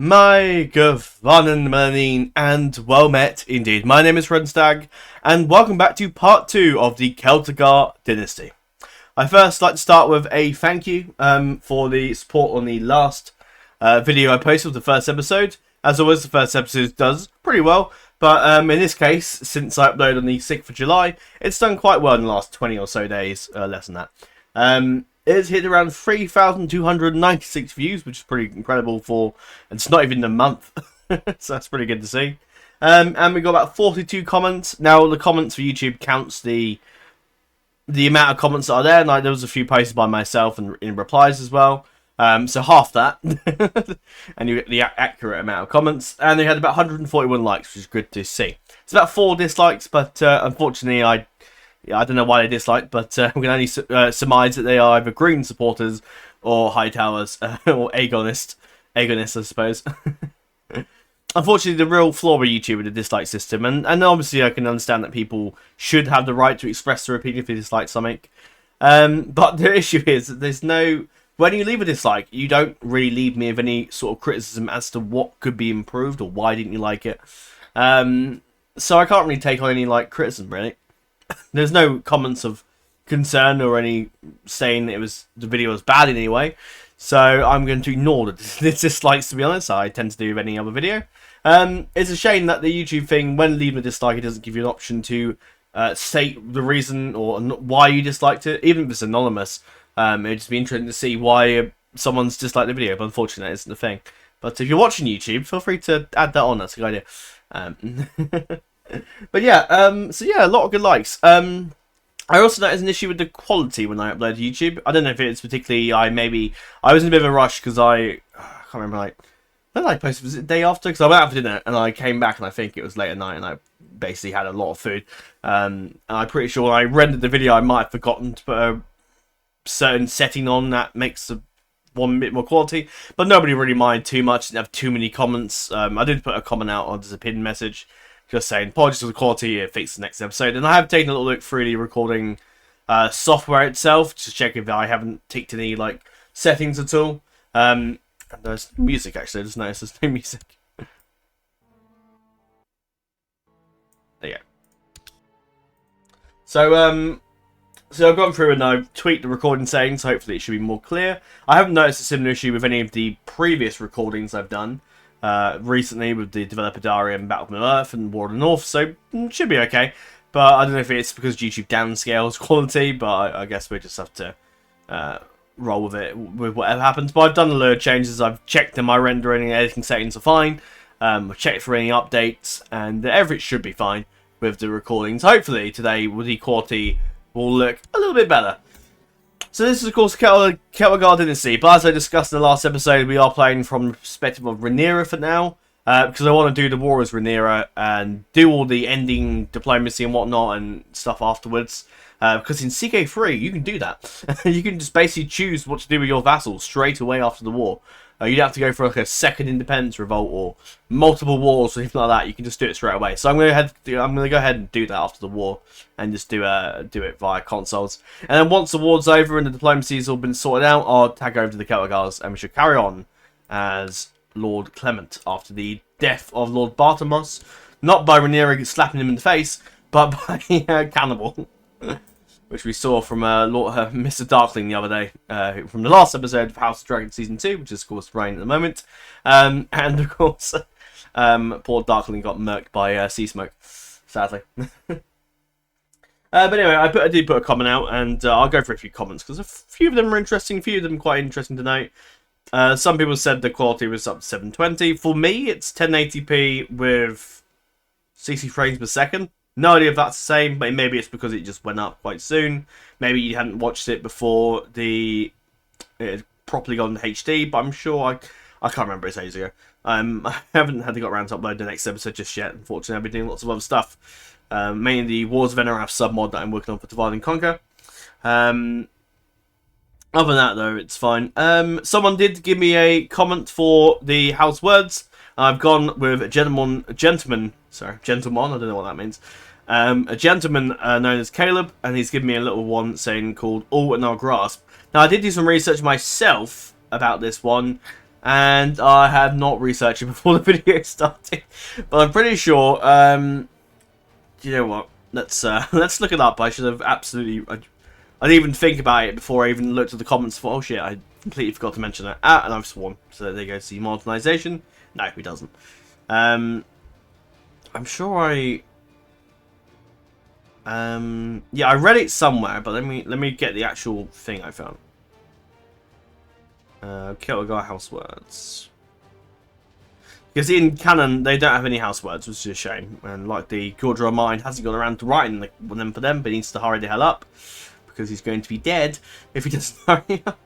My Gavanen Melanin, and well met indeed. My name is Runstag, and welcome back to part 2 of the Celtigar Dynasty. I first like to start with a thank you for the support on the last video I posted, the first episode. As always, the first episode does pretty well, but in this case, since I uploaded on the 6th of July, it's done quite well in the last 20 or so days, less than that. It's hit around 3,296 views, which is pretty incredible for... It's not even a month, so that's pretty good to see. And we got about 42 comments. Now, the comments for YouTube counts the amount of comments that are there. Like, there was a few posted by myself and in replies as well. So half that. And you get the accurate amount of comments. And they had about 141 likes, which is good to see. It's about 4 dislikes, but unfortunately I don't know why they dislike, but we can only surmise that they are either Green supporters or Hightowers or Aegonists, I suppose. Unfortunately, the real flaw with YouTube is the dislike system, and obviously I can understand that people should have the right to express their opinion if they dislike something. But the issue is that there's no... When you leave a dislike, you don't really leave me with any sort of criticism as to what could be improved or why didn't you like it. So I can't really take on any criticism, really. There's no comments of concern or any saying that the video was bad in any way, so I'm going to ignore the dislikes, to be honest. I tend to do with any other video. It's a shame that the YouTube thing, when leaving a dislike, it doesn't give you an option to state the reason or why you disliked it, even if it's anonymous. It'd just be interesting to see why someone's disliked the video, but unfortunately that isn't the thing. But if you're watching YouTube, feel free to add that on. That's a good idea. But yeah, so yeah, a lot of good likes. I also noticed an issue with the quality when I upload to YouTube. I don't know if it's particularly I was in a bit of a rush because I can't remember when I posted, was it the day after? Because I went out for dinner and I came back and I think it was late at night and I basically had a lot of food. And I'm pretty sure when I rendered the video I might have forgotten to put a certain setting on that makes one bit more quality, but nobody really minded too much. Didn't have too many comments. I did put a comment out as a pinned message. Just saying, apologies for the quality, it fixed the next episode. And I have taken a little look through the recording software itself to check if I haven't ticked any settings at all. And there's music actually. I just noticed there's no music. There you go. So I've gone through and I've tweaked the recording settings. So hopefully it should be more clear. I haven't noticed a similar issue with any of the previous recordings I've done. Recently with the developer Darien, Battle of Middle-earth and War of the North, so it should be okay. But I don't know if it's because YouTube downscales quality, but I guess we just have to roll with it, with whatever happens. But I've done a load of changes. I've checked that my rendering and editing settings are fine. I've checked for any updates, and everything should be fine with the recordings. Hopefully today the quality will look a little bit better. So this is, of course, Celtigar Dynasty, but as I discussed in the last episode, we are playing from the perspective of Rhaenyra for now, because I want to do the war as Rhaenyra and do all the ending diplomacy and whatnot and stuff afterwards, because in Ck2 you can do that. You can just basically choose what to do with your vassals straight away after the war. You'd have to go for a second independence revolt or multiple wars or anything like that. You can just do it straight away. So I'm going to go ahead and do that after the war and just do it via consoles. And then once the war's over and the diplomacy's all been sorted out, I'll tag over to the Celtigars and we should carry on as Lord Clement after the death of Lord Bartamos, not by Rhaenyra slapping him in the face, but by Cannibal. Which we saw from Mr. Darkling the other day, from the last episode of House of Dragon Season 2, which is, of course, running at the moment. And, of course, poor Darkling got murked by Sea Smoke, sadly. But anyway, I did put a comment out, and I'll go for a few comments, because a few of them are interesting, a few of them quite interesting to note. Some people said the quality was up to 720. For me, it's 1080p with 60 frames per second. No idea if that's the same, but maybe it's because it just went up quite soon. Maybe you hadn't watched it before it had properly gone to HD, but I'm sure I can't remember, it's ages ago. I haven't had to get around to upload the next episode just yet. Unfortunately, I've been doing lots of other stuff. Mainly the Wars of Venorath submod that I'm working on for Divide and Conquer. Other than that, though, it's fine. Someone did give me a comment for the house words. I've gone with a gentleman, I don't know what that means. A gentleman known as Caleb, and he's given me a little one saying called All in Our Grasp. Now, I did do some research myself about this one, and I had not researched it before the video started, but I'm pretty sure. You know what? Let's look it up. I should have absolutely. I didn't even think about it before I even looked at the comments. For oh shit, I completely forgot to mention that. And I've sworn. So there you go. See modernization. No, he doesn't. I'm sure I. Yeah, I read it somewhere, but let me get the actual thing I found. Celtigar house words. Because in canon, they don't have any house words, which is a shame. And like the Gordra Mind hasn't got around to writing them for them, but he needs to hurry the hell up. Because he's going to be dead if he doesn't hurry up.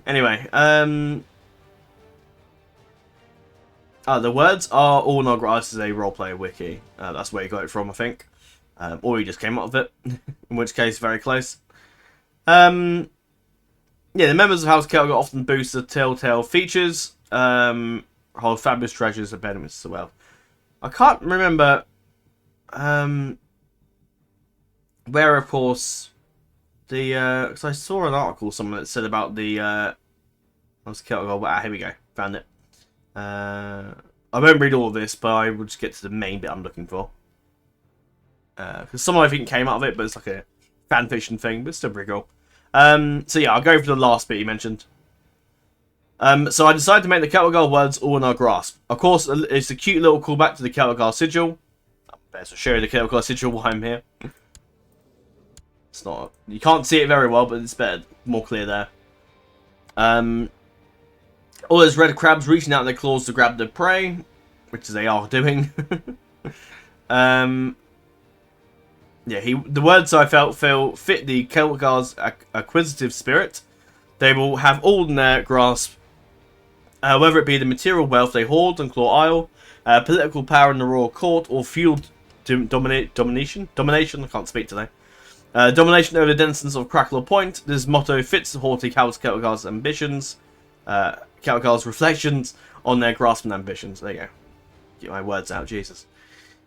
Anyway, the words are all Nogras is a roleplay wiki. That's where you got it from, I think. Or you just came up with it. In which case, very close. Yeah, the members of House Celtigar often boost the telltale features. Hold fabulous treasures and benefits as well. I can't remember where, of course, the because I saw an article somewhere that said about the House Celtigar. Here we go, found it. I won't read all of this, but I will just get to the main bit I'm looking for. Because some I think came out of it, but it's like a fanfiction thing, but it's still pretty cool. So yeah, I'll go for the last bit you mentioned. So I decided to make the Celtigar words all in our grasp. Of course, it's a cute little callback to the Celtigar sigil. I better show you the Celtigar sigil while I'm here. It's not... You can't see it very well, but it's better, more clear there. All those red crabs reaching out their claws to grab their prey, which they are doing. Yeah, the words I felt fit the Celtigar's acquisitive spirit. They will have all in their grasp, whether it be the material wealth they hoard on Claw Isle, political power in the royal court, or feudal domination. I can't speak today. Domination over the denizens of Crackclaw Point. This motto fits the haughty House Celtigar's ambitions, Celtigar's reflections on their grasp and ambitions. There you go. Get my words out, Jesus.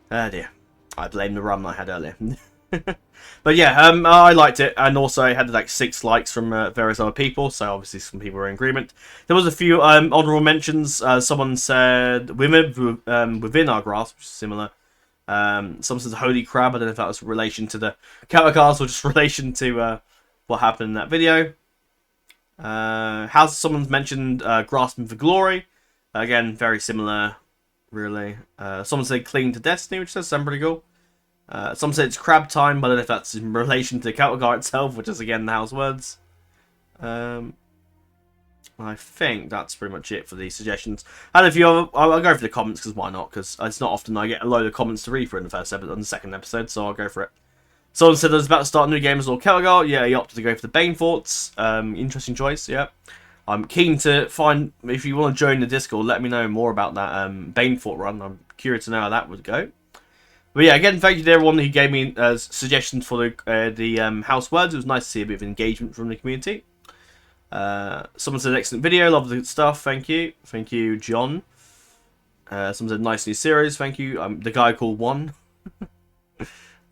Oh dear. I blame the rum I had earlier. But yeah, I liked it, and also I had like 6 likes from various other people, so obviously some people were in agreement. There was a few honourable mentions. Someone said women within our grasp, which is similar. Someone says holy crab. I don't know if that was relation to the Celtigars or just relation to what happened in that video. Someone's mentioned grasping for glory. Again, very similar, really. Someone said cling to destiny, which does sound pretty cool. Some say it's crab time, but I don't know if that's in relation to Celtigar itself, which is again the house words. I think that's pretty much it for the suggestions. And if you, I'll go for the comments because why not? Because it's not often I get a load of comments to read for in the first episode, on the second episode, so I'll go for it. Someone said I was about to start a new game as Lord Celtigar. Yeah, he opted to go for the Bane Forts. Interesting choice. Yeah, I'm keen to find. If you want to join the Discord, let me know more about that Bane Fort run. I'm curious to know how that would go. But yeah, again, thank you to everyone who gave me suggestions for the house words. It was nice to see a bit of engagement from the community. Someone said excellent video, love the stuff. Thank you, John. Someone said nice new series. Thank you. The guy called One.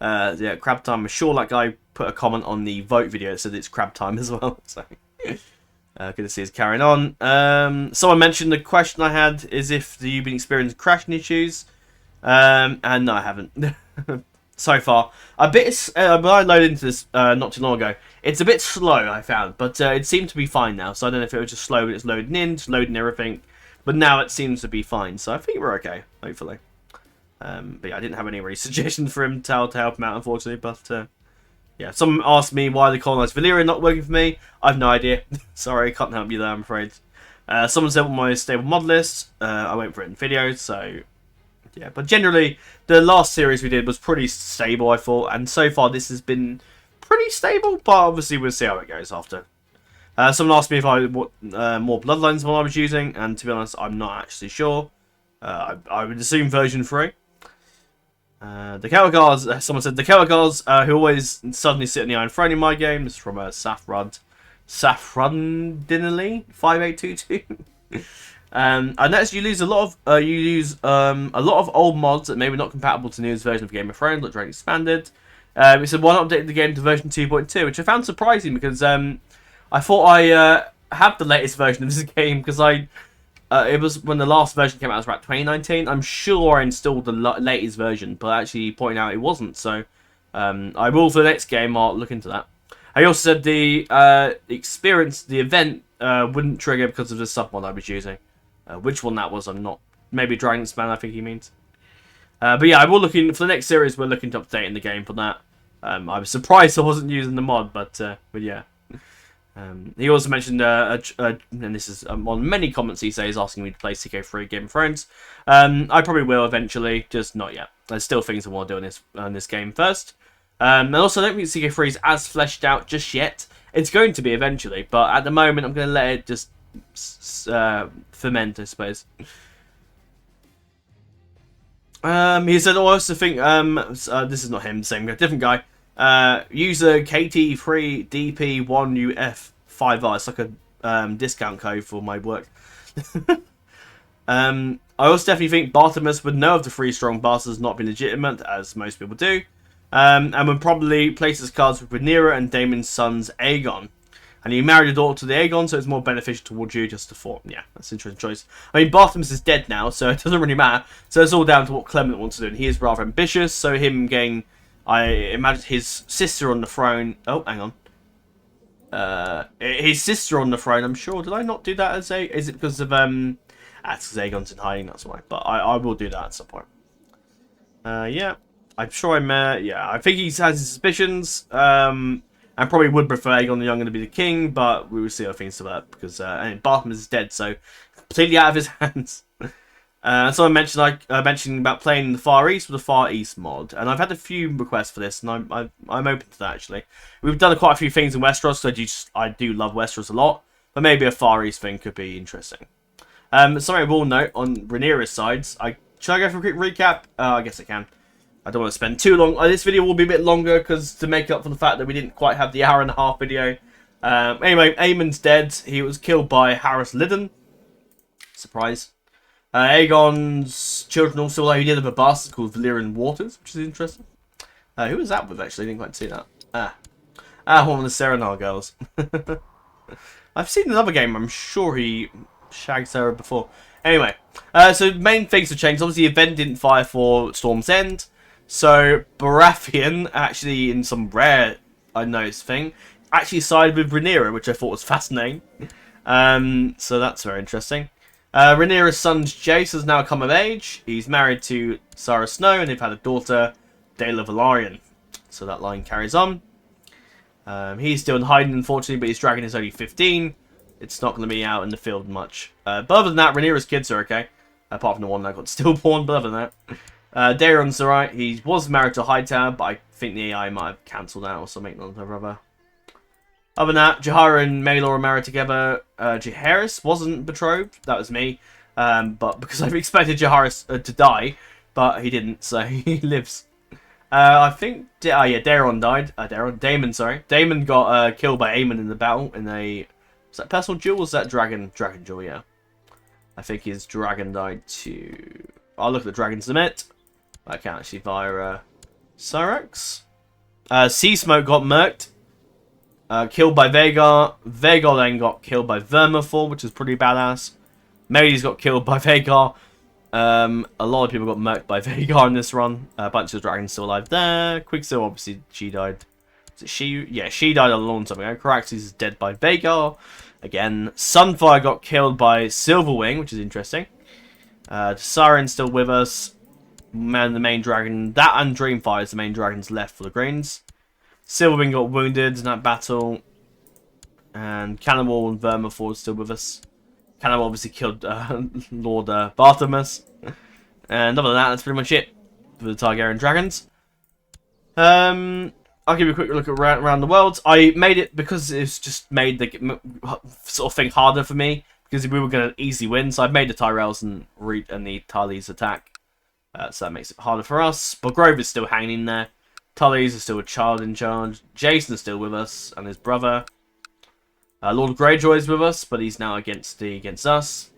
Yeah, crab time. I'm sure that guy put a comment on the vote video that said it's crab time as well. So good to see us carrying on. Someone mentioned the question I had is if you've been experiencing crashing issues. And no, I haven't. So far. A bit, when I loaded into this not too long ago, it's a bit slow, I found, but it seemed to be fine now, so I don't know if it was just slow when it's loading in, just loading everything, but now it seems to be fine, so I think we're okay, hopefully. But yeah, I didn't have any really suggestions for him to help him out, unfortunately, but yeah, someone asked me why the colonised Valyria not working for me. I have no idea. Sorry, can't help you there, I'm afraid. Someone said my stable mod list. I went for it in videos, so yeah, but generally, the last series we did was pretty stable, I thought, and so far this has been pretty stable, but obviously we'll see how it goes after. Someone asked me if I what more bloodlines than what I was using, and to be honest, I'm not actually sure. I would assume version 3. The Celtigars, someone said, the Celtigars who always suddenly sit on the Iron Throne in my game. This is from Saffrudinally 5822. I noticed you use a lot of old mods that may be not compatible to the newest version of Game of Thrones, like Dragon Expanded. It said why not update the game to version 2.2, which I found surprising because I thought I have the latest version of this game because I It was when the last version came out. It was about 2019. I'm sure I installed the latest version, but actually pointing out it wasn't. So I will for the next game. I'll look into that. I also said the the event wouldn't trigger because of the sub mod I was using. Which one that was, I'm not. Maybe Dragon's Man, I think he means. But yeah, I will look in for the next series. We're looking to updating the game for that. I was surprised I wasn't using the mod, but yeah. He also mentioned, and this is on many comments he says, asking me to play Ck2 Game of Thrones. I probably will eventually, just not yet. There's still things I want to do on this game first. And also, I don't think Ck2 is as fleshed out just yet. It's going to be eventually, but at the moment, I'm going to let it just ferment, I suppose. He said, I also think, this is not him, same guy, different guy. User KT3DP1UF5R. It's like a discount code for my work. I also definitely think Bartimus would know of the 3 strong bastards not being legitimate, as most people do. And would probably place his cards with Rhaenyra and Daemon's sons Aegon. And he married a daughter to the Aegon, so it's more beneficial towards you just to form. Yeah, that's an interesting choice. I mean, Bartimus is dead now, so it doesn't really matter. So it's all down to what Clement wants to do. And he is rather ambitious, so him getting, I imagine, his sister on the throne. Oh, hang on. His sister on the throne, I'm sure. Did I not do that as a... Is it because of... it's because Aegon's in hiding, that's why. But I will do that at some point. Yeah. I'm sure yeah, I think he has his suspicions. And probably would prefer Aegon the Younger to be the king, but we will see how things develop because Barthelmess is dead, so completely out of his hands. So I mentioned mentioning about playing the Far East with the Far East mod, and I've had a few requests for this, and I'm open to that actually. We've done quite a few things in Westeros, so I do love Westeros a lot, but maybe a Far East thing could be interesting. Something I will note on Rhaenyra's sides. Should I go for a quick recap? I guess I can. I don't want to spend too long. This video will be a bit longer because to make up for the fact that we didn't quite have the hour-and-a-half video. Anyway, Aemon's dead. He was killed by Harris Lydon. Surprise. Aegon's children also, although he did have a bastard called Valyrian Waters, which is interesting. Who was that with, actually? I didn't quite see that. One of the Serenar girls. I've seen another game. I'm sure he shagged Sarah before. Anyway, so main things have changed. Obviously, the event didn't fire for Storm's End. So, Baratheon, actually, in some rare, I noticed thing, actually sided with Rhaenyra, which I thought was fascinating. So that's very interesting. Rhaenyra's son, Jace, has now come of age. He's married to Sarah Snow, and they've had a daughter, Daela Velaryon. So that line carries on. He's still in hiding, unfortunately, but his dragon is only 15. It's not going to be out in the field much. But other than that, Rhaenyra's kids are okay. Apart from the one that got stillborn, but other than that. Daeron's alright. He was married to Hightower, but I think the AI might have cancelled that or something. Other than that, Jahara and Maelor are married together. Jaehaerys wasn't betrothed. That was me. But because I've expected Jaehaerys to die, but he didn't, so he lives. I think... Daemon died. Daemon, sorry. Daemon got killed by Aemon in the battle in a... Was that personal duel or was that dragon duel, yeah. I think his dragon died too. I'll look at the dragon submit. I can't actually via Syrax. Sea Smoke got murked. Killed by Vhagar. Vhagar then got killed by Vermithor, which is pretty badass. Melis got killed by Vhagar. A lot of people got murked by Vhagar in this run. A bunch of dragons still alive there. Quicksilver, obviously, she died. Is it she? Yeah, she died a long time ago. Caraxes is dead by Vhagar. Again, Sunfire got killed by Silverwing, which is interesting. Siren's still with us. Man, the main dragon. That and Dreamfire is the main dragons left for the Greens. Silverwing got wounded in that battle. And Cannonball and Vermithor is still with us. Cannonball obviously killed Lord Barthelmess. And other than that, that's pretty much it for the Targaryen dragons. I'll give you a quick look around the world. I made it because it's just made the sort of thing harder for me. Because we were going to easily win. So I've made the Tyrells and the Tullies attack. So that makes it harder for us. But Grove is still hanging in there. Tullies is still a child in charge. Jason's still with us and his brother. Lord Greyjoy is with us, but he's now against us.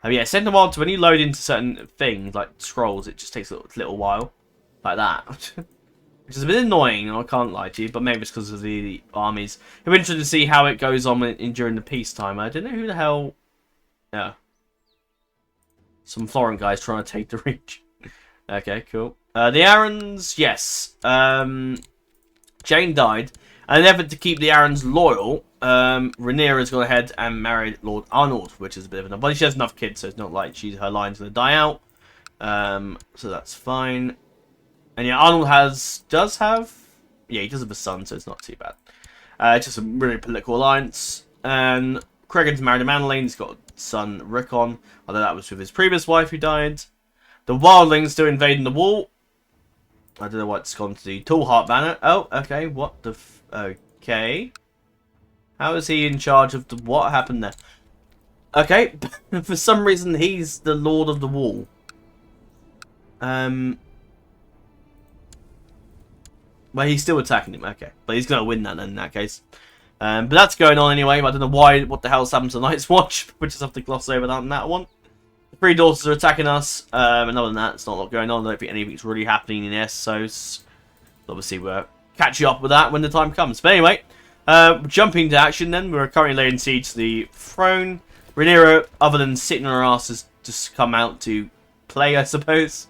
Yeah, send a while to when you load into certain things like scrolls, it just takes a little while, like that, which is a bit annoying. I can't lie to you, but maybe it's because of the armies. I'm interested to see how it goes on during the peacetime. I don't know who the hell. Yeah, some foreign guys trying to take the reach. Okay, cool. The Arryns, yes. Jane died. And in an effort to keep the Arryns loyal, Rhaenyra's gone ahead and married Lord Arnold, which is a bit of an... But she has enough kids, so it's not like her line's going to die out. So that's fine. And yeah, Arnold does have... Yeah, he does have a son, so it's not too bad. It's just a really political alliance. And Krakens married a Manling. He's got a son, Rickon. Although that was with his previous wife who died. The Wildlings still invading the wall. I don't know what's gone to the Tallheart banner. Oh, okay. What the... Okay. How is he in charge of the... What happened there? Okay. For some reason, he's the Lord of the Wall. Well, he's still attacking him. Okay. But he's going to win that then, in that case. But that's going on anyway. I don't know why. What the hell's happened to Night's Watch. We just have to gloss over that on that one. The Three Daughters are attacking us. And other than that, it's not a lot going on. I don't think anything's really happening in Essos. Obviously, we'll catch you up with that when the time comes. But anyway, jumping to action then. We're currently laying siege to the throne. Rhaenyra, other than sitting on her ass, has just come out to play, I suppose.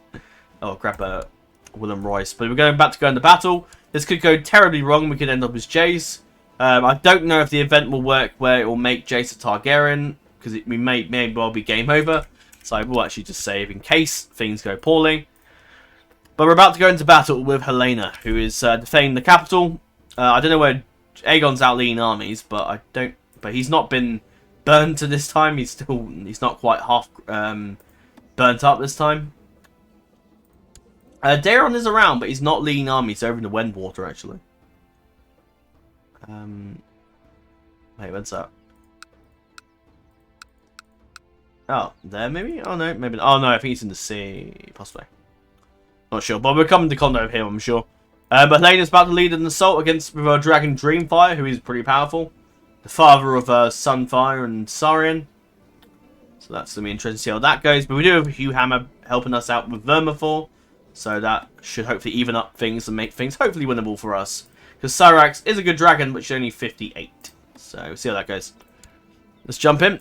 Oh, grab a Willem Royce. But we're about to go into battle. This could go terribly wrong. We could end up as Jace. I don't know if the event will work where it will make Jace a Targaryen, because it may well be game over. So I will actually just save in case things go poorly. But we're about to go into battle with Helena, who is defending the capital. I don't know where Aegon's out leading armies, but But he's not been burnt to this time. He's not quite half burnt up this time. Daeron is around, but he's not leading armies over in the Wendwater actually. Wait, what's that? Oh, there maybe? Oh no, maybe. Oh no, I think he's in the sea, possibly. Not sure, but we're coming to Condo here, I'm sure. But Helena's about to lead an assault against with her dragon Dreamfire, who is pretty powerful. The father of Sunfire and Sarian. So that's going to be interesting to see how that goes. But we do have Hugh Hammer helping us out with Vermithor. So that should hopefully even up things and make things hopefully winnable for us. Because Syrax is a good dragon, but she's only 58. So we'll see how that goes. Let's jump in.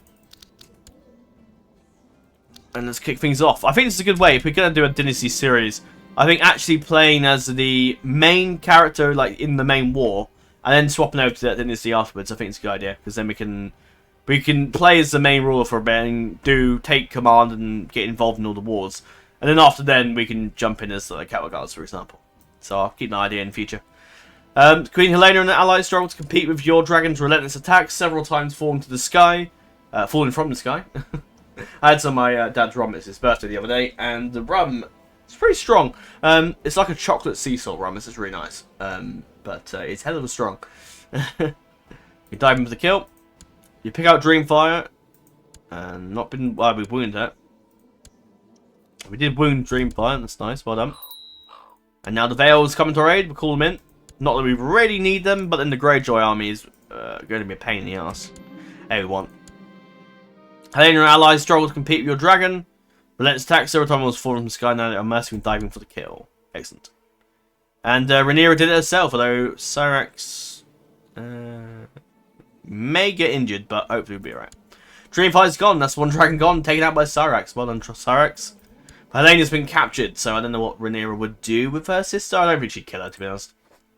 And let's kick things off. I think this is a good way. If we're going to do a Dynasty series, I think actually playing as the main character, like in the main war, and then swapping over to that Dynasty afterwards, I think it's a good idea. Because then we can play as the main ruler for a bit and take command and get involved in all the wars. And then after then, we can jump in as the cattle guards, for example. So I'll keep an idea in the future. Queen Helena and the allies struggle to compete with your dragon's relentless attacks, several times falling from the sky. I had some of my dad's rum. It's his birthday the other day, and the rum is pretty strong. It's like a chocolate sea salt rum. It's just really nice. But it's hell of a strong. You dive in for the kill. You pick out Dreamfire, and not been. Well, we wounded it. We did wound Dreamfire. That's nice. Well done. And now the Vale's coming to our aid. We'll call them in. Not that we really need them, but then the Greyjoy army is going to be a pain in the ass. Hey, we want. Helena and allies struggle to compete with your dragon. Relentless attack several times was falling from the sky. Now they are mercifully diving for the kill. Excellent. And Rhaenyra did it herself, although Syrax may get injured, but hopefully we'll be alright. Dreamfire's gone. That's one dragon gone, taken out by Syrax. Well done, Syrax. Helena's been captured, so I don't know what Rhaenyra would do with her sister. I don't think she'd kill her, to be honest.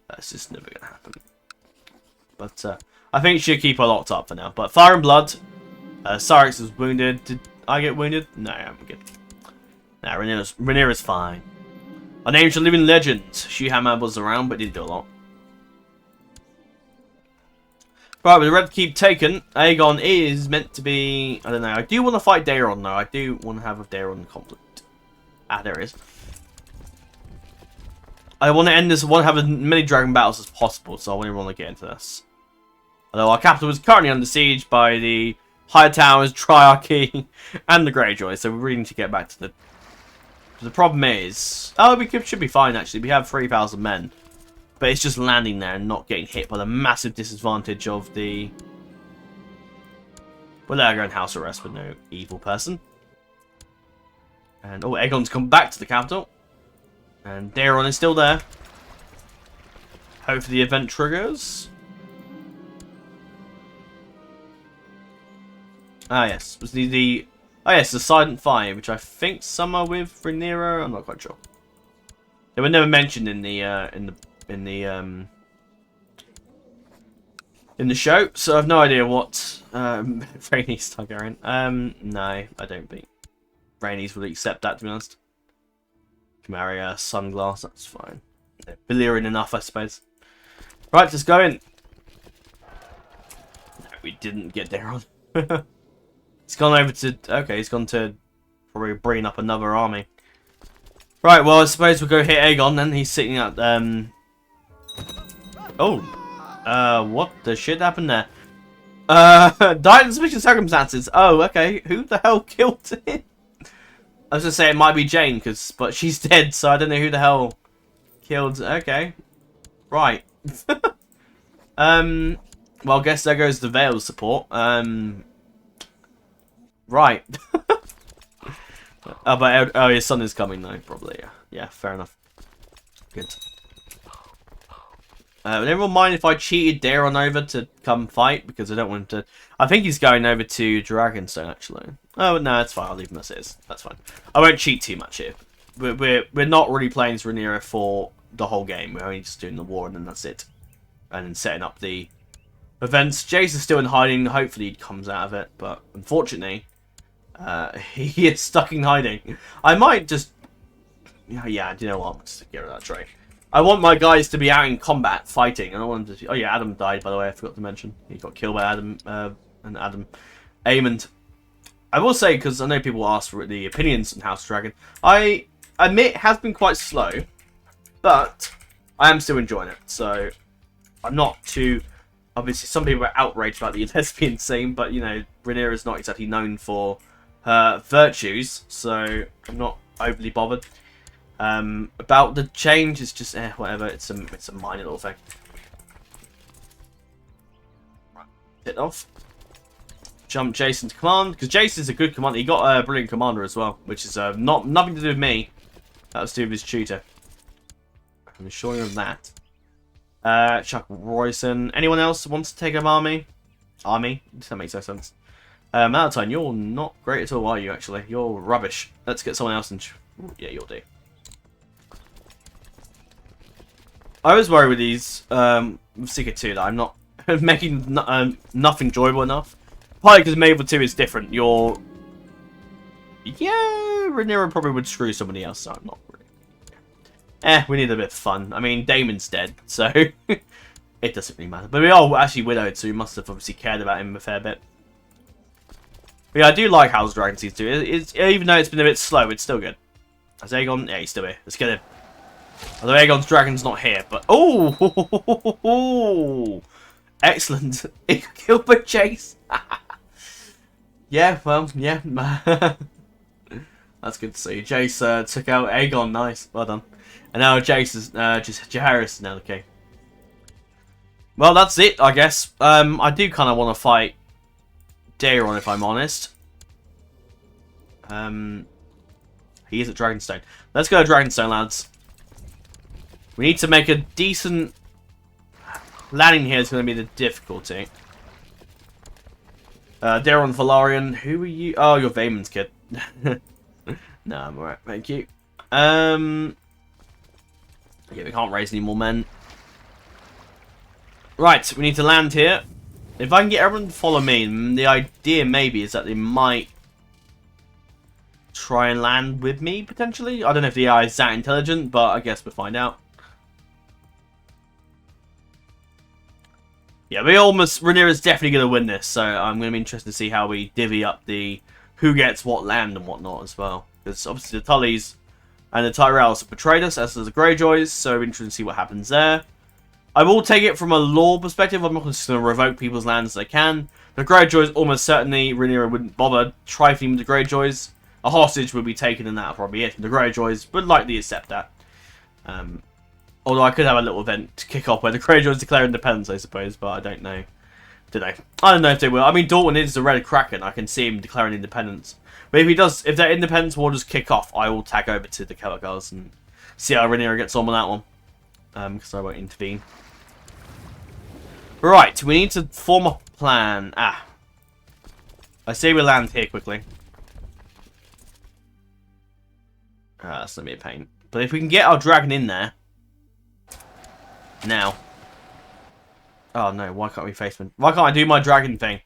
That's just never going to happen. But I think she'll keep her locked up for now. But Fire and Blood. Syrax was wounded. Did I get wounded? No, I'm good. Nah, Rhaenyra's fine. Our names are living legends. Hammer was around, but didn't do a lot. Right, with the Red Keep taken, Aegon is meant to be... I don't know. I do want to fight Daeron, though. I do want to have a Daeron conflict. Ah, there it is. I want to end this. I want to have as many dragon battles as possible, so I really want to get into this. Although our capital is currently under siege by the High Towers, Triarchy, and the Greyjoy, so we really need to get back to the... The problem is... Oh, should be fine, actually. We have 3,000 men. But it's just landing there and not getting hit by the massive disadvantage of the... Well, they're going house arrest with no evil person. And, oh, Aegon's come back to the capital. And Daeron is still there. Hopefully the event triggers. Ah, yes. The Oh yes, the Silent Five, which I think some are with Rhaenyra. I'm not quite sure. They were never mentioned in the show, so I've no idea what Rhaenys Targaryen. No, I don't think Rhaenys would accept that, to be honest. Marry a sunglass, that's fine. They're Valyrian enough, I suppose. Right, let's go in. No, we didn't get there on. He's gone over to... Okay, he's gone to probably bring up another army. Right, well, I suppose we'll go hit Aegon then. He's sitting at... Oh. What the shit happened there? Died in suspicious circumstances. Oh, okay. Who the hell killed him? I was going to say it might be Jane, but she's dead, so I don't know who the hell killed... Okay. Right. Well, I guess there goes the Vale support. Right. Oh, his son is coming though, probably. Yeah, fair enough. Good. Would anyone mind if I cheated Daeron over to come fight? Because I don't want him to... I think he's going over to Dragonstone, actually. Oh, no, that's fine. I'll leave him as is. That's fine. I won't cheat too much here. We're not really playing as Rhaenyra for the whole game. We're only just doing the war, and then that's it. And then setting up the events. Jace is still in hiding. Hopefully he comes out of it. But unfortunately... he is stuck in hiding. I might just... Yeah, do you know what? Let's get rid of that tray. I want my guys to be out in combat, fighting. I don't want them to... Oh yeah, Adam died, by the way. I forgot to mention. He got killed by Adam, and Adam Aemond. I will say, because I know people ask for the opinions on House Dragon, I admit it has been quite slow, but I am still enjoying it. So, I'm not too... Obviously, some people are outraged about the lesbian scene, but, you know, Rhaenyra is not exactly known for her virtues, so I'm not overly bothered. About the change, it's just whatever. It's a minor little thing. Right, hit off. Jump Jason to command, because Jason's a good commander. He got a brilliant commander as well, which is nothing to do with me. That was to do with his tutor. I'm sure of that. Chuck Royson. Anyone else wants to take up army? That makes no sense. Malatine, you're not great at all, are you, actually? You're rubbish. Let's get someone else in. Yeah, you'll do. I was worried with these, Ck2 that I'm not making nothing enjoyable enough. Partly because Medieval 2 is different. Yeah, Rhaenyra probably would screw somebody else, so I'm not really... we need a bit of fun. I mean, Daemon's dead, so it doesn't really matter. But we are actually widowed, so we must have obviously cared about him a fair bit. But yeah, I do like House Dragon Season 2. Even though it's been a bit slow, it's still good. Is Aegon? Yeah, he's still here. Let's get him. Although Aegon's dragon's not here, but... Oh! Excellent. He got killed by Chase. Yeah, well, yeah. That's good to see. Jace took out Aegon. Nice. Well done. And now Jace is... Jaehaerys is now the king. Well, that's it, I guess. I do kind of want to fight Daeron, if I'm honest. He is at Dragonstone. Let's go to Dragonstone, lads. We need to make a decent... Landing here is going to be the difficulty. Daeron Velaryon. Who are you? Oh, you're Vaemon's kid. No, I'm alright. Thank you. Yeah, we can't raise any more men. Right, we need to land here. If I can get everyone to follow me, the idea maybe is that they might try and land with me, potentially. I don't know if the AI is that intelligent, but I guess we'll find out. Yeah, Rhaenyra's definitely going to win this, so I'm going to be interested to see how we divvy up the who gets what land and whatnot as well. Because obviously the Tullys and the Tyrells have betrayed us, as does the Greyjoys, so I'm interested to see what happens there. I will take it from a law perspective. I'm not just going to revoke people's lands as I can. The Greyjoys, almost certainly, Rhaenyra wouldn't bother trifling with the Greyjoys. A hostage would be taken, and that'll probably be it. The Greyjoys would likely accept that. Although I could have a little event to kick off where the Greyjoys declare independence, I suppose, but I don't know. I don't know if they will. I mean, Dalton is the Red Kraken. I can see him declaring independence. But if their independence will just kick off, I will tag over to the Celtigars and see how Rhaenyra gets on with that one. Because I won't intervene. Right, we need to form a plan. I say we land here quickly. That's gonna be a pain. But if we can get our dragon in there now. Oh no! Why can't we face them? Why can't I do my dragon thing?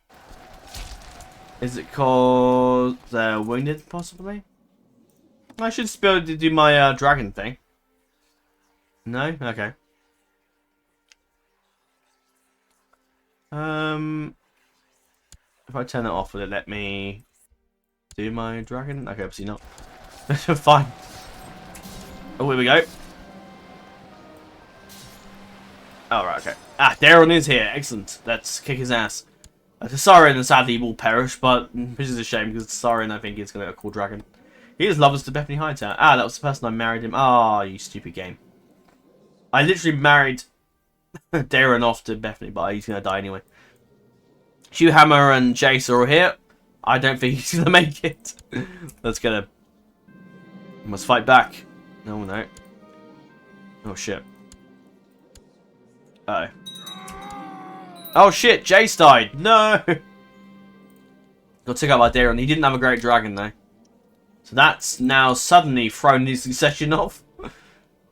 Is it called wounded? Possibly. I should be able to do my dragon thing. No? Okay. If I turn it off, will it let me do my dragon? Okay, obviously not. Fine. Oh, here we go. Oh, right, okay. Ah, Daeron is here. Excellent. Let's kick his ass. Tasarian sadly will perish, but which is a shame because Tasarian I think is going to get a cool dragon. He is lovers to Bethany Hightower. Ah, that was the person I married him. Ah, you stupid game. I literally married Daeron off to Bethany, but he's going to die anyway. Hugh Hammer and Jace are all here. I don't think he's going to make it. Let's get him. We must fight back. No, no. Oh, shit. Uh oh. Oh, shit. Jace died. No. Got took out by Daeron. He didn't have a great dragon, though. So that's now suddenly thrown the succession off.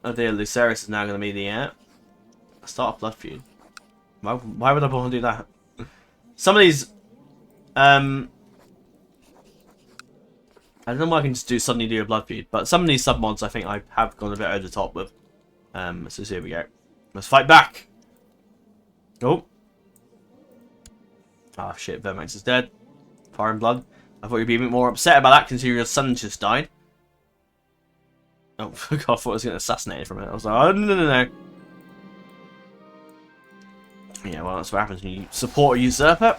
Oh dear, Lucerys is now going to be the start of blood feud. Why would I want to do that? Some of these, I don't know why I can just suddenly do a blood feud, but some of these submods I think I have gone a bit over the top with. So here we go. Let's fight back. Oh. Ah shit, Vermax is dead. Fire and blood. I thought you'd be a bit more upset about that considering your son just died. Oh, God, I thought I was getting assassinated from it. I was like, oh, no. Yeah, well, that's what happens when you support a usurper.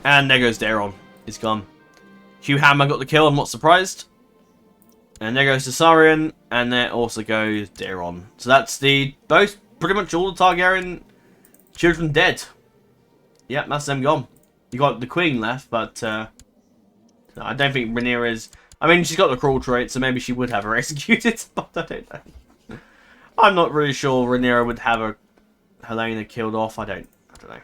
And there goes Daeron. He's gone. Hugh Hammer got the kill, I'm not surprised. And there goes Tasarian, and there also goes Daeron. So that's pretty much all the Targaryen children dead. Yep, that's them gone. You got the Queen left, but I don't think Rhaenyra's... I mean, she's got the cruel trait, so maybe she would have her executed, but I don't know. I'm not really sure Rhaenyra would have her Helena killed off. I don't know.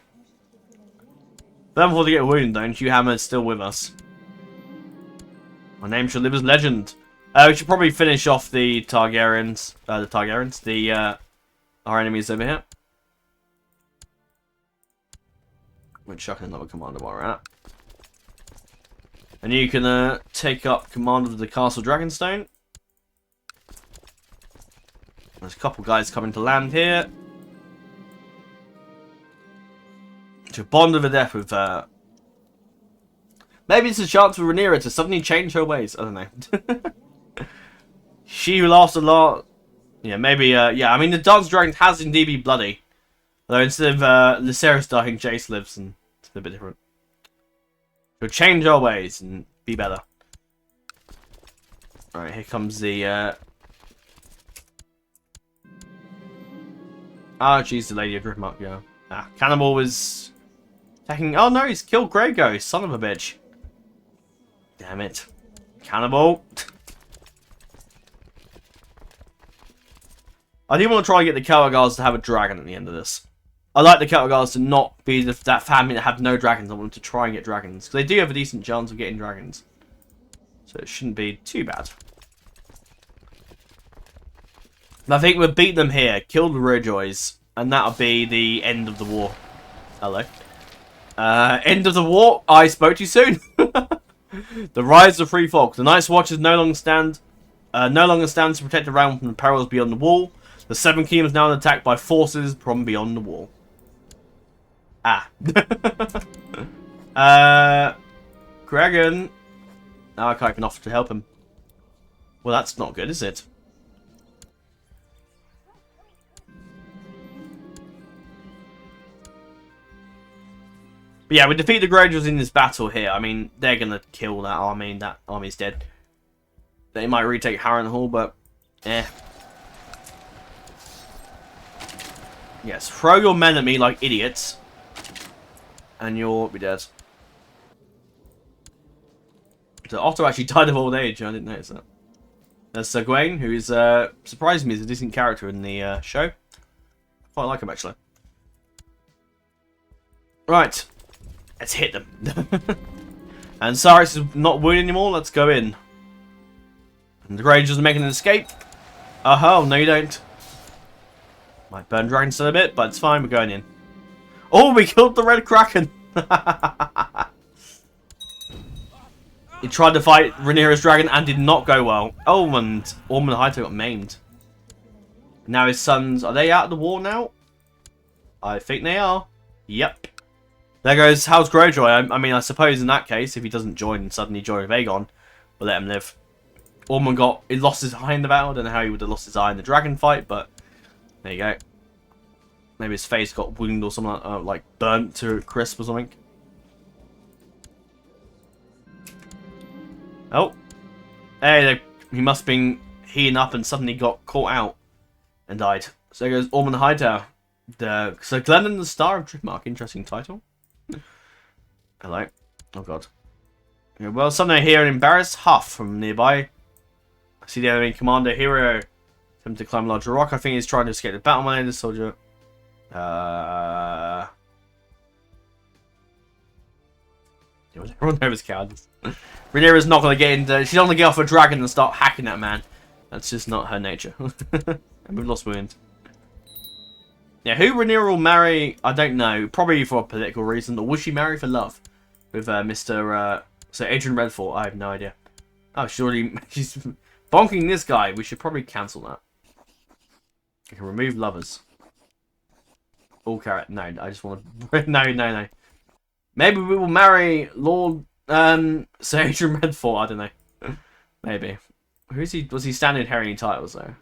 But before they get wounded, though, Hugh Hammer's still with us. My name shall live as legend. We should probably finish off the Targaryens. Our enemies over here. We're chucking another commander while we're at. And you can take up command of the Castle Dragonstone. There's a couple guys coming to land here. To bond over death with... Maybe it's a chance for Rhaenyra to suddenly change her ways. I don't know. She who laughs a lot. Yeah, maybe... yeah, I mean, the Dance Dragon has indeed been bloody. Though instead of Lucerys dying, Jace lives, and it's a bit different. We'll change our ways and be better. Alright, here comes the... Ah, she's the Lady of Driftmark, yeah. Ah, Cannibal was... attacking... Oh no, he's killed Greygo, son of a bitch. Damn it. Cannibal. I do want to try and get the Celtigars to have a dragon at the end of this. I like the Celtigars to not be that family that have no dragons. I want them to try and get dragons. Because they do have a decent chance of getting dragons. So it shouldn't be too bad. But I think we'll beat them here. Kill the Greyjoys. And that'll be the end of the war. Hello. End of the war. I spoke too soon. The rise of free folk. The Night's Watchers no longer stands to protect the realm from the perils beyond the wall. The Seven Kingdoms now attacked by forces from beyond the wall. Ah. Kraken. Now I can't even offer to help him. Well, that's not good, is it? But yeah, we defeat the Greyjoys in this battle here. I mean, they're going to kill that army, and that army's dead. They might retake Harrenhal, but... eh. Yes, throw your men at me like idiots. And you'll be dead. So Otto actually died of old age, I didn't notice that. There's Sir Gawain, who is, surprised me as a decent character in the show. I quite like him, actually. Right. Let's hit them. And Cyrus is not wounded anymore, let's go in. And the Greyjoys are making an escape. Oh, no you don't. Might burn Dragonstone a bit, but it's fine, we're going in. Oh, we killed the Red Kraken! He tried to fight Rhaenyra's dragon and did not go well. Oh, and Ormond Hightower got maimed. Now his sons, are they out of the war now? I think they are. Yep. There goes House Greyjoy. I mean, I suppose in that case, if he doesn't join and suddenly join with Aegon, we'll let him live. Ormond he lost his eye in the battle. I don't know how he would have lost his eye in the dragon fight, but there you go. Maybe his face got wounded or something like burnt to a crisp or something. Oh. Hey, he must have been heating up and suddenly got caught out and died. So there goes Ormond Hightower. So Glennon the Star of Driftmark. Interesting title. Hello. Oh god. Yeah, well, something here an embarrassed huff from nearby. I see the enemy commander hero attempt to climb a large rock. I think he's trying to escape the battle mine. The soldier. Everyone knows cowards. Rhaenyra's not going to get into. She's not going to get off a dragon and start hacking that man. That's just not her nature. And we've lost Wind. Yeah, who Rhaenyra will marry, I don't know. Probably for a political reason. Or will she marry for love? With Mr. So Adrian Redford, I have no idea. Oh, she's bonking this guy. We should probably cancel that. I can remove lovers. All carrot. No, I just want to... No. Maybe we will marry Lord Sir Adrian Redford. I don't know. Maybe. Who is he? Was he standing inheriting titles though?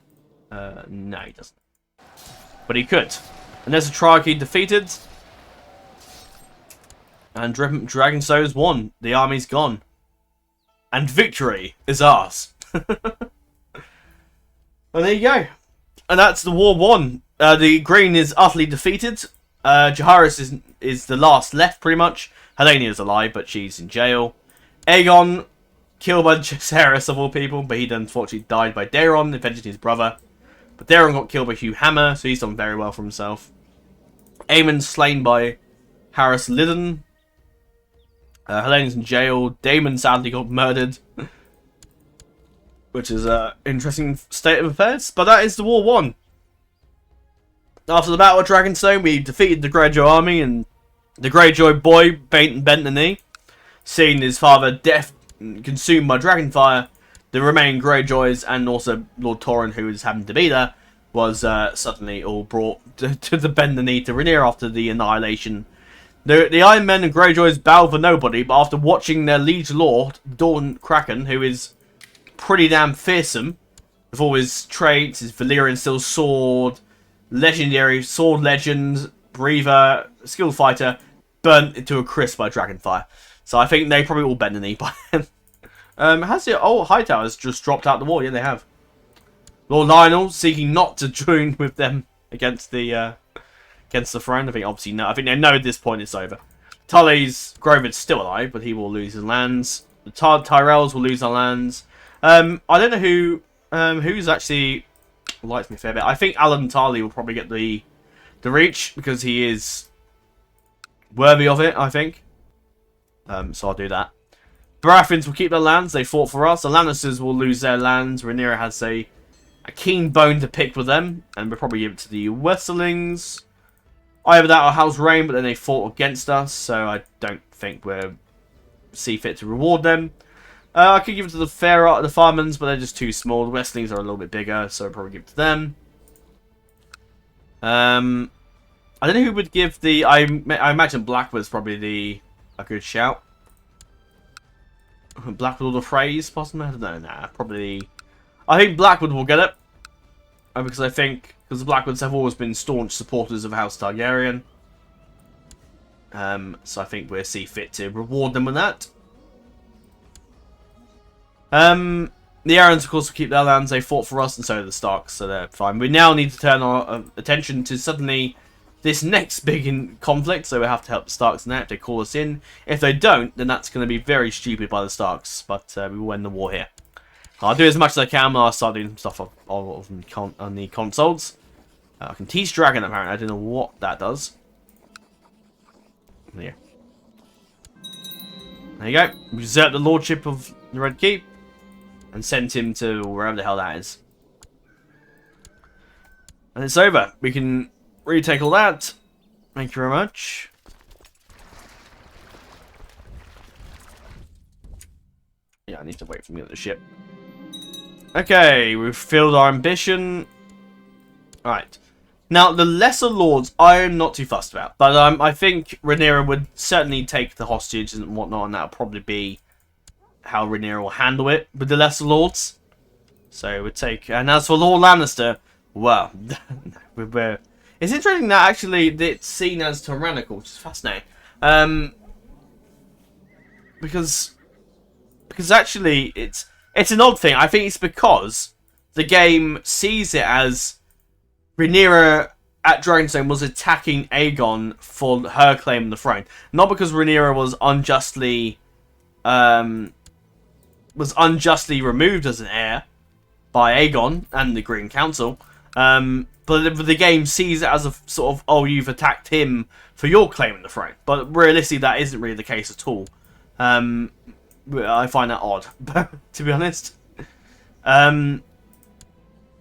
No, he doesn't. But he could. And there's a Triarchy defeated. And Dragonstone's won. The army's gone. And victory is ours. Well, there you go. And that's the war won. The Green is utterly defeated. Jaehaerys is the last left, pretty much. Helaena is alive, but she's in jail. Aegon, killed by Jaehaerys of all people, but he unfortunately died by Daeron, avenging his brother. But Daeron got killed by Hugh Hammer, so he's done very well for himself. Aemon slain by Harris Lydon. Helena's in jail. Daemon sadly got murdered. Which is an interesting state of affairs. But that is the war won. After the Battle of Dragonstone, we defeated the Greyjoy army, and the Greyjoy boy bent the knee. Seeing his father consumed by Dragonfire, the remaining Greyjoys, and also Lord Torrhen, who was happened to be there, was suddenly all brought to the bend the knee to Rhaenyra after the annihilation. The Iron Men and Greyjoys bow for nobody, but after watching their liege lord, Dawn Kraken, who is pretty damn fearsome, with all his traits, his Valyrian steel sword, legendary sword legend, breather, skilled fighter, burnt into a crisp by Dragonfire. So I think they probably all bend the knee by then. Has the old Hightowers just dropped out the war? Yeah, they have. Lord Lionel seeking not to join with them against the throne. I think obviously no. I think they know at this point it's over. Tully's Grover's still alive, but he will lose his lands. The Tyrells will lose their lands. I don't know who's actually likes me a fair bit. I think Alan Tarley will probably get the reach because he is worthy of it. I think. So I'll do that. Baratheons will keep their lands. They fought for us. The Lannisters will lose their lands. Rhaenyra has a keen bone to pick with them, and we'll probably give it to the Westerlings. Either that or House Rain, but then they fought against us, so I don't think we'll see fit to reward them. I could give it to the Farmans, but they're just too small. The Westerlings are a little bit bigger, so I'll probably give it to them. I don't know who would give the... I imagine Blackwood's probably a good shout. Blackwood or the phrase, possibly? I don't know. Nah, probably... I think Blackwood will get it. Because the Blackwoods have always been staunch supporters of House Targaryen. So I think we'll see fit to reward them with that. The Arryns, of course, will keep their lands. They fought for us, and so do the Starks, so they're fine. We now need to turn our attention to suddenly this next big conflict, so we have to help the Starks in that if they call us in. If they don't, then that's going to be very stupid by the Starks, but we will win the war here. I'll do as much as I can, I'll start doing some stuff on the consoles. I can teach Dragon, apparently. I don't know what that does. Yeah. There you go. We usurp the lordship of the Red Keep. And sent him to wherever the hell that is. And it's over. We can retake all that. Thank you very much. Yeah, I need to wait for me on the ship. Okay, we've filled our ambition. Alright. Now, the lesser lords, I am not too fussed about. But I think Rhaenyra would certainly take the hostages and whatnot, and that'll probably be how Rhaenyra will handle it with the lesser lords. So, we'll take... And as for Lord Lannister, well, it's interesting that actually it's seen as tyrannical, which is fascinating. Because actually, it's an odd thing. I think it's because the game sees it as Rhaenyra at Dragonstone was attacking Aegon for her claim on the throne, not because Rhaenyra was unjustly removed as an heir by Aegon and the Green Council. But the game sees it as a sort of, oh, you've attacked him for your claim on the throne. But realistically, that isn't really the case at all. I find that odd, to be honest.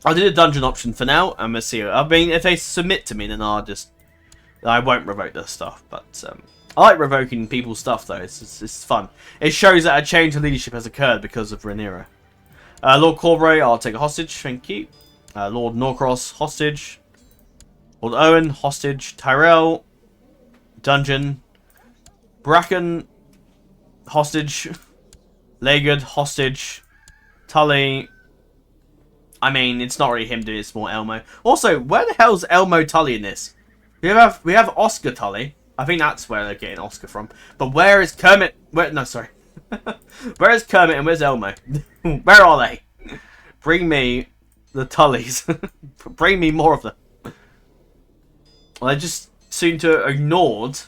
I did a dungeon option for now. I'm gonna see. I mean, if they submit to me, then I won't revoke their stuff. But I like revoking people's stuff, though. It's fun. It shows that a change of leadership has occurred because of Rhaenyra. Lord Corbray, I'll take a hostage. Thank you. Lord Norcross, hostage. Lord Owen, hostage. Tyrell, dungeon. Bracken, hostage. Legard, hostage. Tully. I mean, it's not really him doing it, it's more Elmo. Also, where the hell's Elmo Tully in this? We have Oscar Tully. I think that's where they're getting Oscar from. But where is Kermit? No, sorry. Where is Kermit and where's Elmo? Where are they? Bring me the Tullys. Bring me more of them. Well, they just seem to have ignored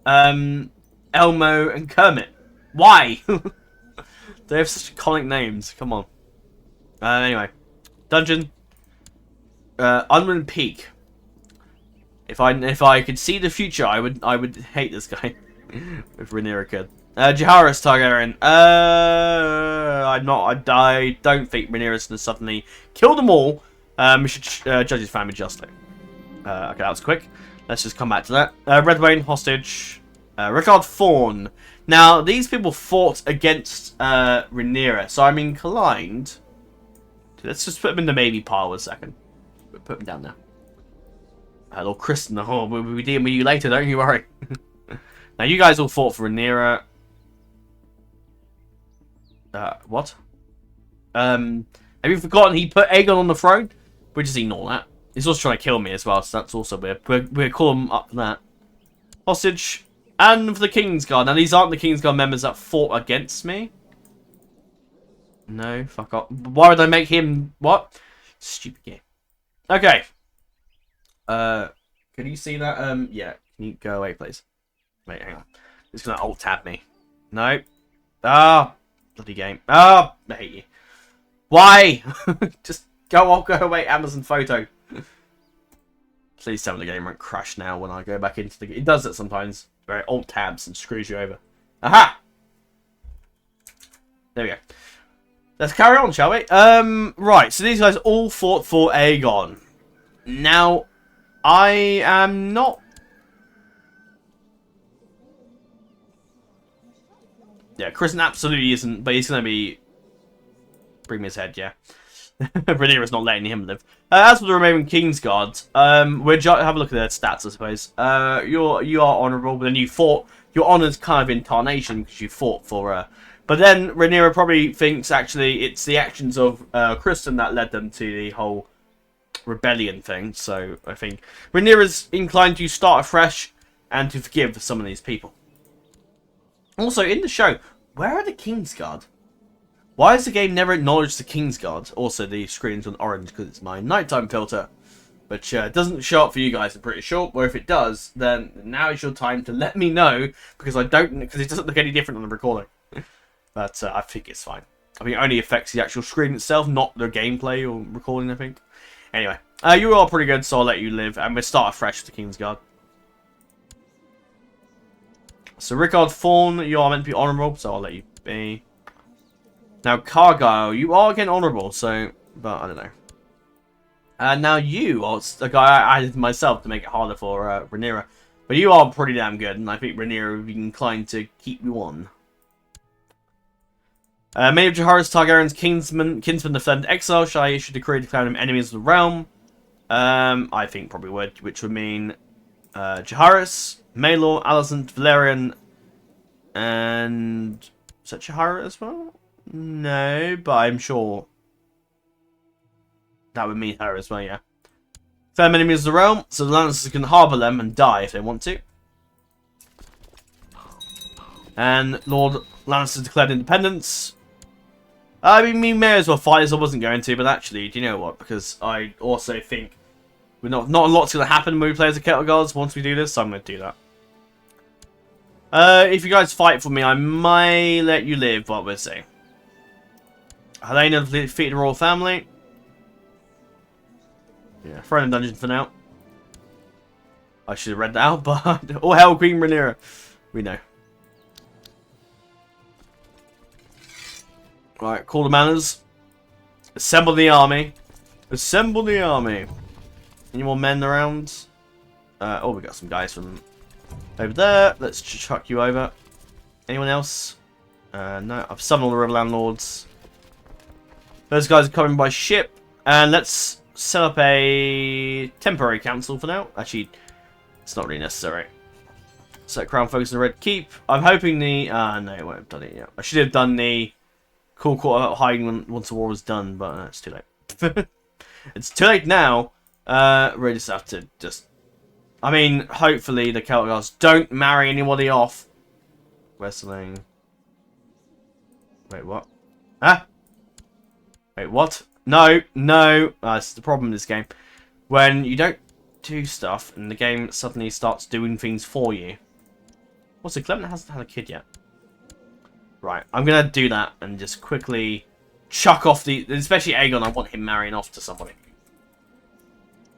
Elmo and Kermit. Why? They have such iconic names. Come on. Anyway, dungeon. Unwritten Peak. If I could see the future, I would hate this guy. If Rhaenyra could. Jaehaerys Targaryen. I don't think Rhaenyra's gonna suddenly kill them all. We should judge his family justly. Okay, that was quick. Let's just come back to that. Redwayne hostage. Rickard Thorne. Now these people fought against Rhaenyra, so I'm inclined. Let's just put them in the maybe pile a second. We'll put them down there. Lord Kristen, oh, we'll be dealing with you later, don't you worry. Now, you guys all fought for Rhaenyra. What? Have you forgotten he put Aegon on the throne? We'll just ignore that. He's also trying to kill me as well, so that's also weird. We'll call him up for that. Hostage. And for the Kingsguard. Now, these aren't the Kingsguard members that fought against me. No, fuck off. Why would I make him... What? Stupid game. Okay. Can you see that? Yeah. Can you go away, please? Wait, hang on. It's gonna alt-tab me. No. Ah! Bloody game. Ah! I hate you. Why? Just go away, Amazon Photo. Please tell me the game won't crash now when I go back into the game. It does it sometimes. Very alt-tabs and screws you over. Aha! There we go. Let's carry on, shall we? Right, so these guys all fought for Aegon. Now, I am not... Yeah, Kristen absolutely isn't, but he's going to be... Bring me his head, yeah. Rhaenyra's not letting him live. As for the remaining Kingsguard, we'll have a look at their stats, I suppose. You are honourable, but then you fought... Your honour's kind of in tarnation, because you fought for... But then Rhaenyra probably thinks, actually, it's the actions of Kristen that led them to the whole rebellion thing. So I think Rhaenyra's inclined to start afresh and to forgive some of these people. Also, in the show, where are the Kingsguard? Why has the game never acknowledged the Kingsguard? Also, the screen's on orange because it's my nighttime filter. Which doesn't show up for you guys, I'm pretty sure. Or if it does, then now is your time to let me know. Because it doesn't look any different on the recording. But I think it's fine. I mean, it only affects the actual screen itself, not the gameplay or recording, I think. Anyway, you are pretty good, so I'll let you live. And we'll start afresh with the Kingsguard. So, Rickard Thorne, you are meant to be honourable, so I'll let you be. Now, Cargyle, you are getting honourable, so... But, I don't know. And now you are the guy I added myself to make it harder for Rhaenyra. But you are pretty damn good, and I think Rhaenyra would be inclined to keep you on. Many of Jaehaerys Targaryen's kinsmen have fled into exile. Shall I issue a decree declaring them enemies of the realm? I think probably would, which would mean Jaehaerys, Maelor, Alicent, Valyrian, and... Is that Jaehaerys as well? No, but I'm sure that would mean her as well, yeah. Firm enemies of the realm, so the Lannisters can harbour them and die if they want to. And Lord Lannister declared independence. I mean, we may as well fight as I wasn't going to, but actually, do you know what? Because I also think not a lot's going to happen when we play as the Celtigars once we do this, so I'm going to do that. If you guys fight for me, I might let you live, what we'll see. Helena defeated the royal family. Yeah, throw in the dungeon for now. I should have read that out, but... All hell, Queen Rhaenyra. We know. Right, call the manners. Assemble the army. Assemble the army. Any more men around? Oh, we got some guys from over there. Let's chuck you over. Anyone else? No, I've summoned all the River Landlords. Those guys are coming by ship. And let's set up a temporary council for now. Actually, it's not really necessary. Set Crown focus on the Red Keep. I'm hoping the... no, I won't have done it yet. I should have done the Cool Quarter about hiding once the war was done, but it's too late. It's too late now. We just have to just... I mean, hopefully the Celtigars don't marry anybody off. Wrestling. Wait, what? Huh? Wait, what? No, no. That's the problem in this game. When you don't do stuff and the game suddenly starts doing things for you. Also, Clement hasn't had a kid yet. Right, I'm going to do that and just quickly chuck off the... Especially Aegon, I want him marrying off to somebody.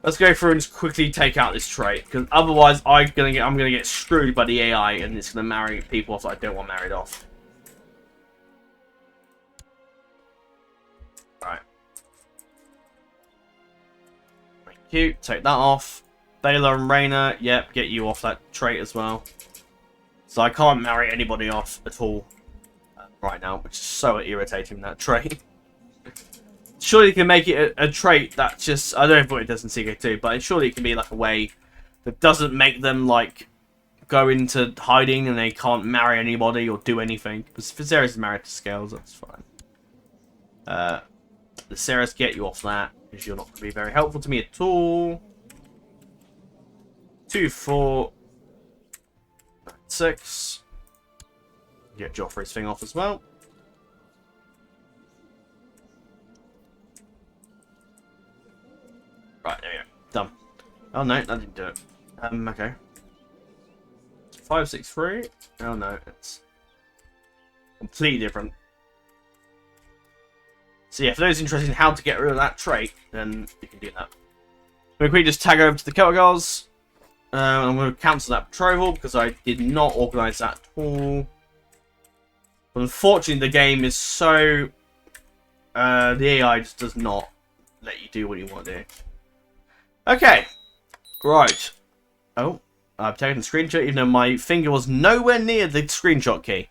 Let's go through and just quickly take out this trait. Because otherwise, I'm going to get screwed by the AI and it's going to marry people off that I don't want married off. Right. Thank you. Take that off. Baylor and Rhaena, yep, get you off that trait as well. So I can't marry anybody off at all right now, which is so irritating, that trait. Surely you can make it a trait that just... I don't know what it does in Ck2, but surely it can be like a way that doesn't make them like go into hiding and they can't marry anybody or do anything. Because Viserys is married to Scales, that's fine. Viserys, get you off that, because you're not going to be very helpful to me at all. 2, 4, 6. Get Joffrey's thing off as well. Right, there we go. Done. Oh no, that didn't do it. Okay. 5, 6, 3. Oh no, it's completely different. So yeah, for those interested in how to get rid of that trait, then you can do that. We're going to just tag over to the Celtigars. I'm going to cancel that betrothal because I did not organise that at all. But unfortunately, the game is so... the AI just does not let you do what you want to do. Okay. Right. Oh, I've taken the screenshot even though my finger was nowhere near the screenshot key.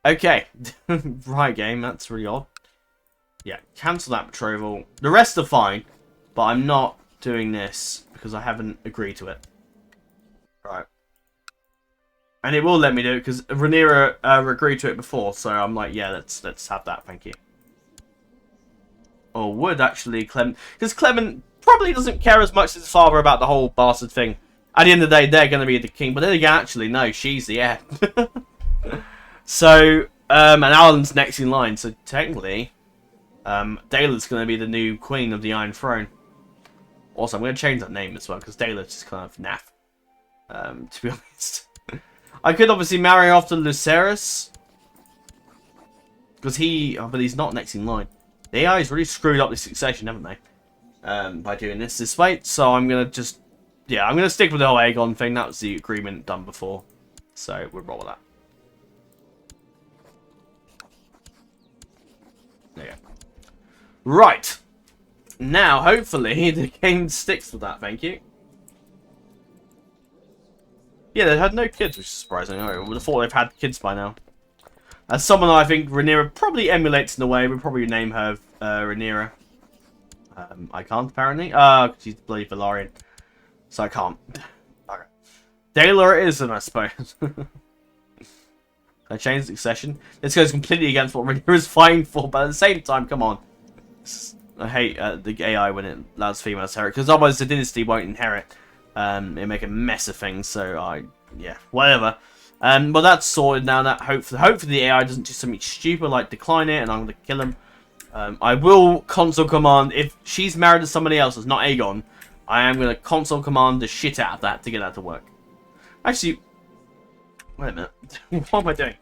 Okay. Right, game. That's really odd. Yeah, cancel that betrothal. The rest are fine, but I'm not doing this because I haven't agreed to it. Right. And it will let me do it because Rhaenyra agreed to it before, so I'm like, yeah, let's have that, thank you. Or would actually Clement, because Clement probably doesn't care as much as his father about the whole bastard thing. At the end of the day, they're going to be the king, but then again, actually, no, she's the heir. So, and Alan's next in line, so technically, Daela's going to be the new queen of the Iron Throne. Also, I'm going to change that name as well, because Daela's just kind of naff, to be honest. I could obviously marry off to Lucerys. Because but he's not next in line. The AI's really screwed up the succession, haven't they? By doing this way. So I'm going to just... Yeah, I'm going to stick with the whole Aegon thing. That was the agreement done before. So we'll roll with that. Right. Now, hopefully, the game sticks with that, thank you. Yeah, they had no kids, which is surprising. I would have thought they've had kids by now. As someone I think Rhaenyra probably emulates in a way, we'd probably name her Rhaenyra. I can't, apparently. Because she's bloody Valyrian. So I can't. Okay. Daylor it is, then, I suppose. I changed succession. This goes completely against what Rhaenyra is fighting for, but at the same time, come on. I hate the AI when it allows females to inherit, because otherwise the dynasty won't inherit. It'll make a mess of things, so yeah, whatever. Well, that's sorted now. That hopefully the AI doesn't do something stupid like decline it, and I'm going to kill him. I will console command, if she's married to somebody else that's not Aegon, I am going to console command the shit out of that to get that to work. Actually, wait a minute. What am I doing?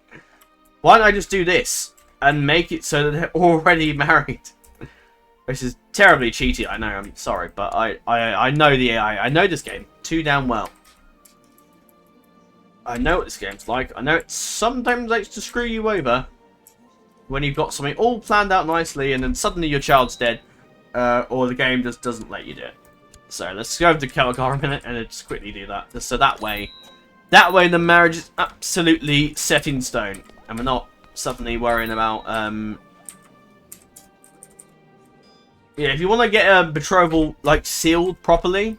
Why don't I just do this and make it so that they're already married? This is terribly cheaty, I know, I'm sorry, but I know the AI. I know this game too damn well. I know what this game's like. I know it sometimes likes to screw you over when you've got something all planned out nicely and then suddenly your child's dead, or the game just doesn't let you do it. So let's go over to Celtigar a minute and just quickly do that. Just so that way the marriage is absolutely set in stone and we're not suddenly worrying about yeah, if you want to get a betrothal like sealed properly,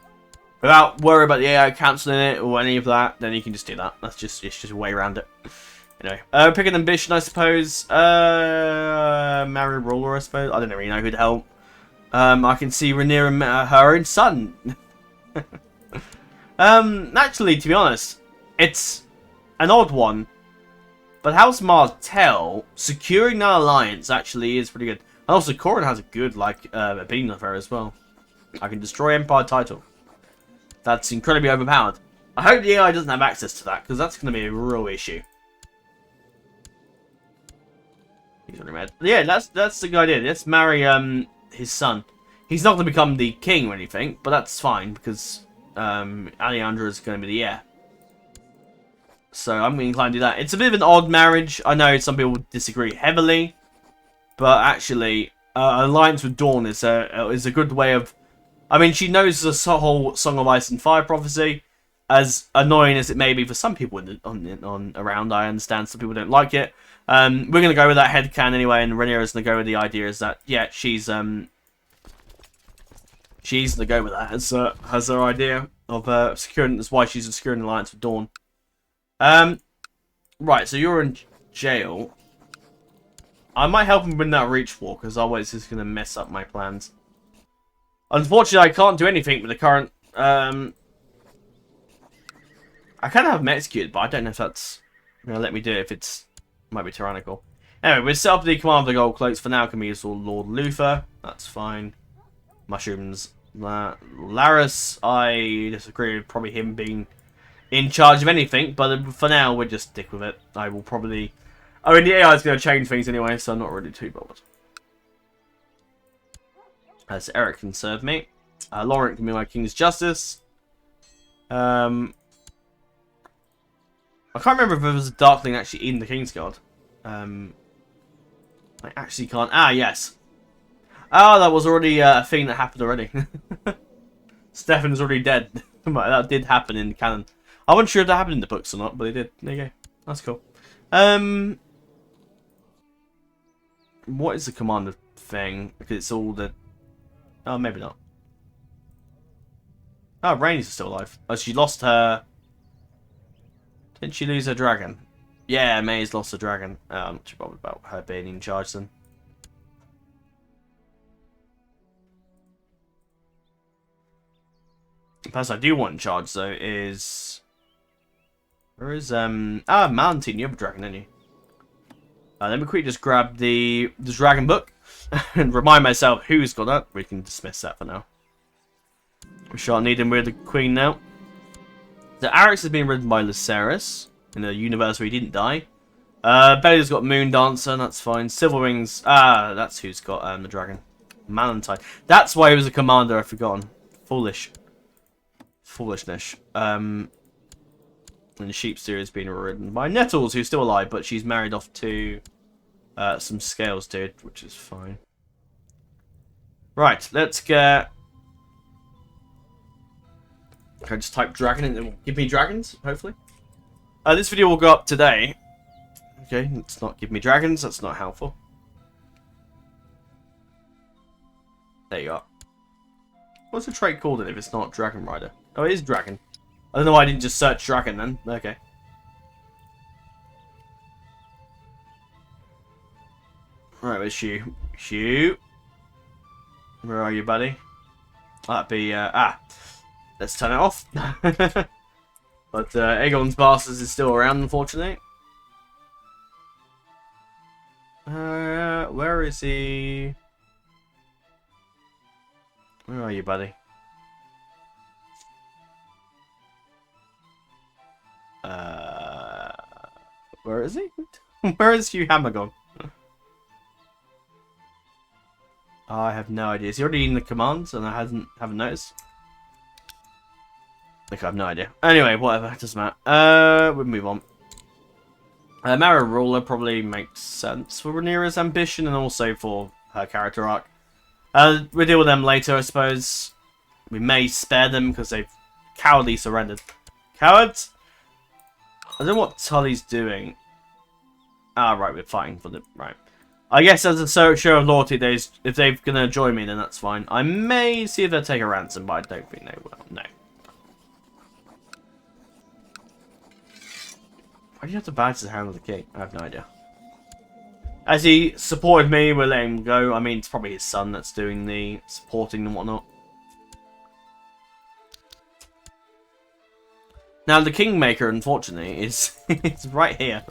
without worrying about the AI cancelling it or any of that, then you can just do that. It's just a way around it. Anyway, pick an ambition, I suppose. Marry a ruler, I suppose. I don't really know who the hell. I can see Rhaenyra, her own son. Actually, to be honest, it's an odd one. But House Martell securing that alliance actually is pretty good. And also, Corin has a good, opinion of her as well. I can destroy Empire title. That's incredibly overpowered. I hope the AI doesn't have access to that, because that's going to be a real issue. He's already mad. Yeah, that's the good idea. Let's marry his son. He's not going to become the king or anything, but that's fine, because Alejandra is going to be the heir. So I'm inclined to do that. It's a bit of an odd marriage. I know some people disagree heavily. But actually, alliance with Dawn is a good way of... I mean, she knows the whole Song of Ice and Fire prophecy. As annoying as it may be for some people around, I understand some people don't like it. We're going to go with that headcanon anyway, and Rhaenyra's going to go with the idea is that, yeah, she's going to go with that as her idea of securing... That's why she's securing an alliance with Dawn. Right, so you're in jail. I might help him win that reach war, because otherwise it's going to mess up my plans. Unfortunately, I can't do anything with the current... I kind of have him executed, but I don't know if that's going to let me do it, if it's... might be tyrannical. Anyway, we'll set up the command of the gold cloaks. For now, can be used for Lord Luther. That's fine. Mushrooms. Laris, I disagree with probably him being in charge of anything, but for now, we'll just stick with it. I will probably... I mean, the AI is going to change things anyway, so I'm not really too bothered. As Eric can serve me. Laurent can be my King's Justice. I can't remember if there was a Darkling actually in the Kingsguard. I actually can't... Ah, yes. Oh, that was already a thing that happened already. Stefan's already dead. That did happen in canon. I wasn't sure if that happened in the books or not, but it did. There you go. That's cool. What is the commander thing? Because it's all the... Oh, maybe not. Oh, Rhaenys is still alive. Oh, she lost her... Didn't she lose her dragon? Yeah, May's lost her dragon. I'm not too bothered about her being in charge then. The person I do want in charge, though, is... Where is, Valentine, you have a dragon, don't you? Let me quickly just grab the dragon book and remind myself who's got that. We can dismiss that for now. We shan't need him with the queen now. So Arix has been ridden by Lucerys in a universe where he didn't die. Belly's got Moon Dancer, that's fine. Silverwings, that's who's got the dragon. Valentine. That's why he was a commander, I've forgotten. Foolishness. And the Sheepsteer has been ridden by Nettles, who's still alive, but she's married off to some Scales dude, which is fine. Right, let's get... Can I just type dragon and it will give me dragons, hopefully? This video will go up today. Okay, let's not give me dragons, that's not helpful. There you are. What's the trait called then if it's not Dragon Rider? Oh, it is Dragon. I don't know why I didn't just search Dragon then. Okay. Right, where's Shu? Shu? Where are you, buddy? That'd be, let's turn it off. But Aegon's Bastards is still around, unfortunately. Where is he? Where are you, buddy? Where is he? Where is Hugh Hammer gone? I have no idea. Is he already in the commands and I haven't noticed? Like, I have no idea. Anyway, whatever. It doesn't matter. We'll move on. Mara Ruler probably makes sense for Rhaenyra's ambition and also for her character arc. We'll deal with them later, I suppose. We may spare them because they've cowardly surrendered. Cowards? I don't know what Tully's doing. Ah, right, we're fighting for the... Right. I guess as a show of loyalty, if they're going to join me, then that's fine. I may see if they'll take a ransom, but I don't think they will. No. Why do you have to badge the hand of the king? I have no idea. As he supported me, we'll let him go. I mean, it's probably his son that's doing the supporting and whatnot. Now, the Kingmaker, unfortunately, is right here.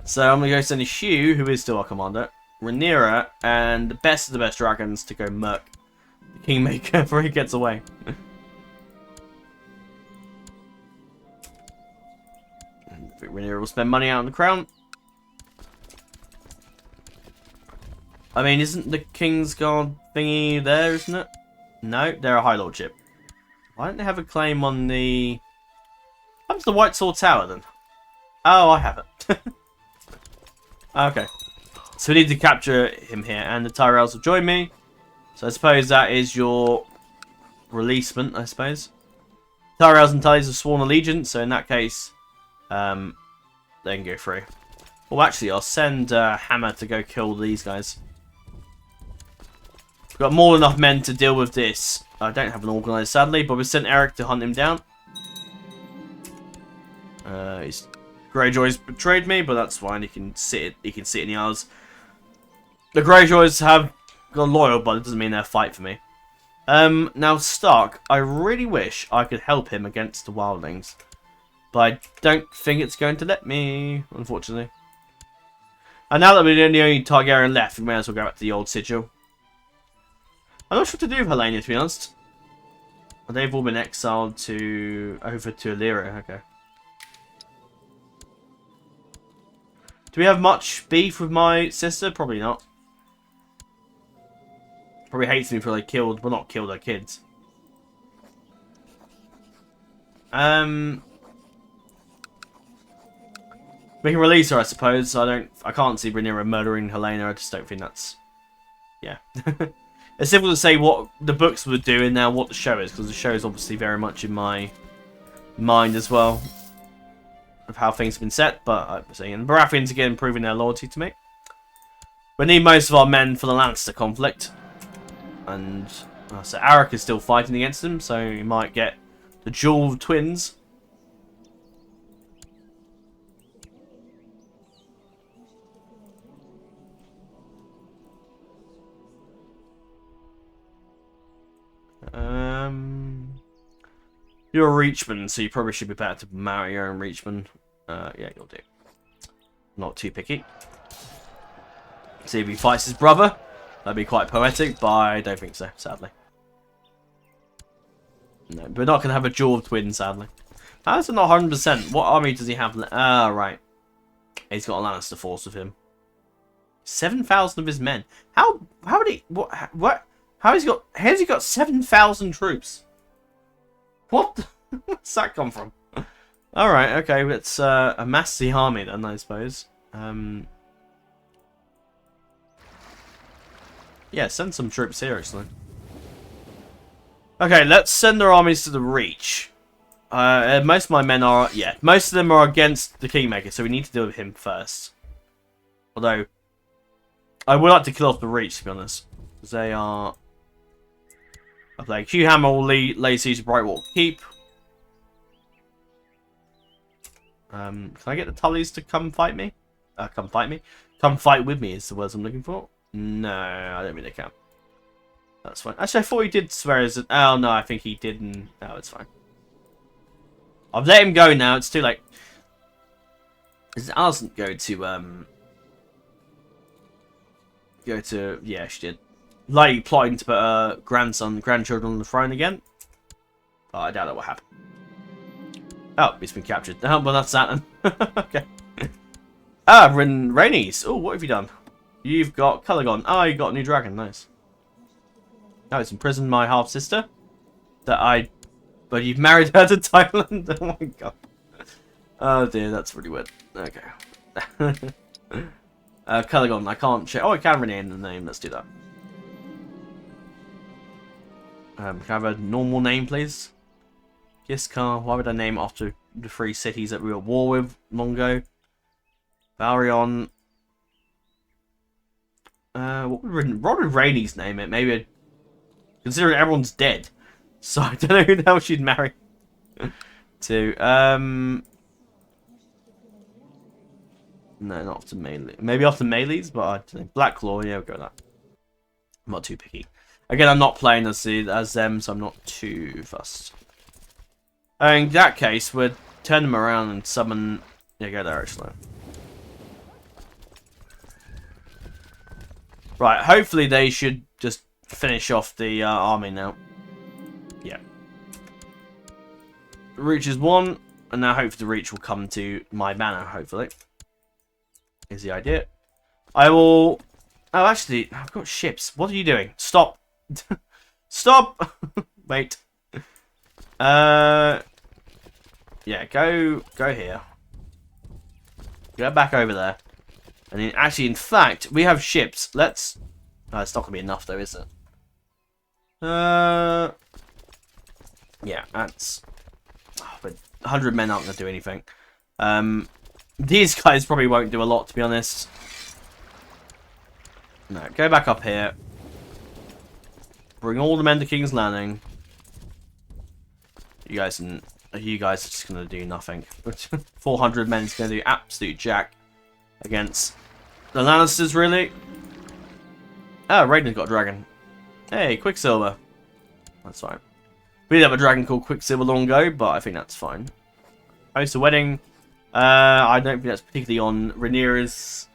So I'm going to go send Shu, who is still our commander, Rhaenyra, and the best of the best dragons to go murk the Kingmaker before he gets away. Rhaenyra will spend money out on the crown. I mean, isn't the Kingsguard thingy there, isn't it? No, they're a High Lordship. Why don't they have a claim on the... What happens to the White Sword Tower, then? Oh, I have it. Okay. So we need to capture him here, and the Tyrells will join me. So I suppose that is your releasement, I suppose. Tyrells and Tullys have sworn allegiance, so in that case, they can go through. Well, actually, I'll send Hammer to go kill these guys. We've got more than enough men to deal with this. I don't have an organizer, sadly, but we sent Eric to hunt him down. His Greyjoys betrayed me, but that's fine. He can sit in the Isles. The Greyjoys have gone loyal, but it doesn't mean they'll fight for me. Now Stark, I really wish I could help him against the Wildlings, but I don't think it's going to let me, unfortunately. And now that we're the only Targaryen left, we may as well go back to the old sigil. I'm not sure what to do with Helena, to be honest. They've all been exiled over to Valyria. Okay. Do we have much beef with my sister? Probably not. Probably hates me for they killed, well, not killed her kids. We can release her, I suppose. I can't see Rhaenyra murdering Helena. I just don't think that's... Yeah. It's difficult to say what the books would do and now what the show is, because the show is obviously very much in my mind as well of how things have been set. But I'm saying the Baratheons again proving their loyalty to me. We need most of our men for the Lannister conflict, and so Arak is still fighting against them, so you might get the dual twins. You're a Reachman, so you probably should be better to marry your own Reachman. Yeah, you'll do. Not too picky. See if he fights his brother. That'd be quite poetic, but I don't think so, sadly. No, we're not going to have a duel of twins, sadly. How's it not 100%? What army does he have? Ah, right. He's got a Lannister force with him. 7,000 of his men. How did he... What? How's he got 7,000 troops? What? Where's that come from? Alright, okay, let's amass the army then, I suppose. Yeah, send some troops here, actually. Okay, let's send our armies to the Reach. Most of my men are... Yeah, most of them are against the Kingmaker, so we need to deal with him first. Although, I would like to kill off the Reach, to be honest. Because they are... I play Q Hammer will lay siege to Brightwalk Keep. Can I get the Tullys to come fight me? Come fight me? Come fight with me is the words I'm looking for. No, I don't think they can. That's fine. Actually, I thought he did swear as... Oh, no, I think he didn't. No, it's fine. I've let him go now. It's too late. Alice doesn't go to... Yeah, she did. Like, plotting to put her grandchildren on the throne again. Oh, I doubt that will happen. Oh, it's been captured. Oh, well, that's that then. Okay. Ah, Rhaenys. Oh, what have you done? You've got Calagon. Oh, you got a new dragon. Nice. Oh, it's imprisoned my half-sister. But you've married her to Thailand? Oh my god. Oh dear, that's really weird. Okay. Calagon, I can't check. Oh, I can rename the name. Let's do that. Can I have a normal name, please? Giskar. Why would I name after the 3 cities that we were at war with long ago? Valyrian. What would Rhaenys name it? Maybe, considering everyone's dead. So I don't know who the hell she'd marry to. No, not after Melee. Maybe after Melees, but I don't know. Blacklaw, yeah, we'll go with that. I'm not too picky. Again, I'm not playing as them, so I'm not too fussed. In that case, we'd turn them around and summon... Yeah, go there, actually. Right, hopefully they should just finish off the army now. Yeah. The Reach is 1, and now hopefully the Reach will come to my banner, hopefully. Is the idea. I will... Oh, actually, I've got ships. What are you doing? Stop. Stop! Wait. Yeah, go here. Go back over there. And then, actually, in fact, we have ships. Let's... Oh, it's not going to be enough, though, is it? Yeah, that's... Oh, but 100 men aren't going to do anything. These guys probably won't do a lot, to be honest. No, go back up here. Bring all the men to King's Landing. You guys are just going to do nothing. 400 men is going to do absolute jack against the Lannisters, really. Oh, Raiden's got a dragon. Hey, Quicksilver. That's fine. We did have a dragon called Quicksilver long ago, but I think that's fine. Host a wedding. I don't think that's particularly on Rhaenyra's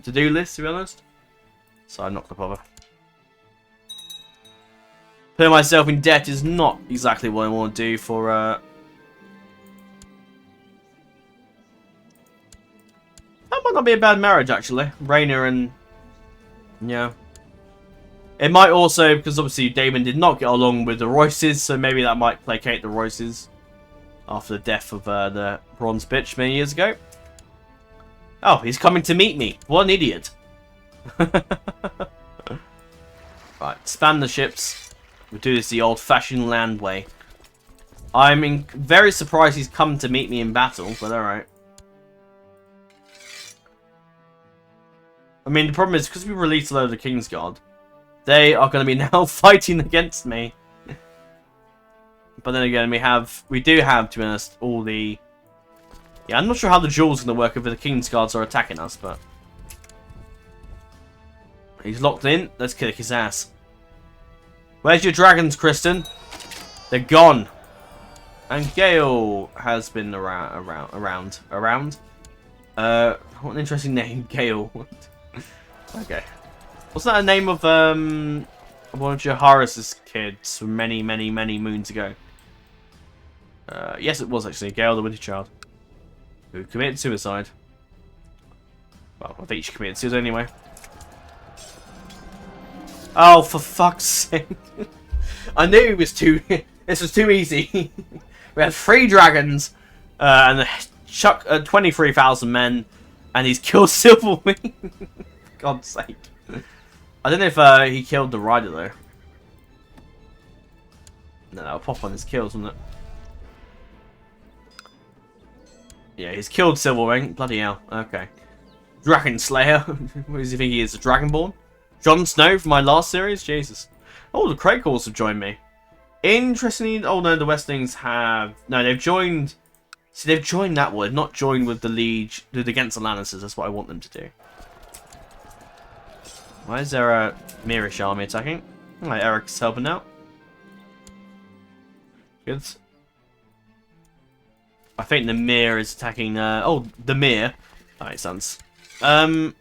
to-do list, to be honest. So I'm not going to bother. Putting myself in debt is not exactly what I want to do for... That might not be a bad marriage, actually. Rhaenyra and... Yeah. It might also, because obviously Daemon did not get along with the Royces, so maybe that might placate the Royces after the death of the Bronze Bitch many years ago. Oh, he's coming to meet me. What an idiot. Right, span the ships. We'll do this the old-fashioned land way. I'm very surprised he's come to meet me in battle, but alright. I mean, the problem is, because we released a load of the Kingsguard, they are going to be now fighting against me. But then again, we do have, to be honest, all the... Yeah, I'm not sure how the duel's going to work if the Kingsguards are attacking us, but... He's locked in. Let's kick his ass. Where's your dragons, Kristen? They're gone. And Gale has been around. What an interesting name, Gale. Okay. Wasn't that a name of one of Jaharis' kids from many moons ago? Yes, it was actually Gale the Winter Child, who committed suicide. Well, I think she committed suicide anyway. Oh, for fuck's sake! I knew it was too. This was too easy. We had 3 dragons, and chuck 23,000 men, and he's killed Silverwing. God's sake! I don't know if he killed the rider though. No, that'll pop on his kills, wouldn't it? Yeah, he's killed Silverwing. Bloody hell. Okay. Dragon Slayer. What does he think he is? A Dragonborn? Jon Snow from my last series? Jesus. Oh, the Krakens have joined me. Interestingly, oh no, the Westlings have... No, they've joined... See, they've joined that one. They've not joined with the Liege against the Lannisters. That's what I want them to do. Why is there a Myrish army attacking? Alright, Eric's helping out. Good. I think the Myr is attacking... oh, the Myr. That makes sense. Well,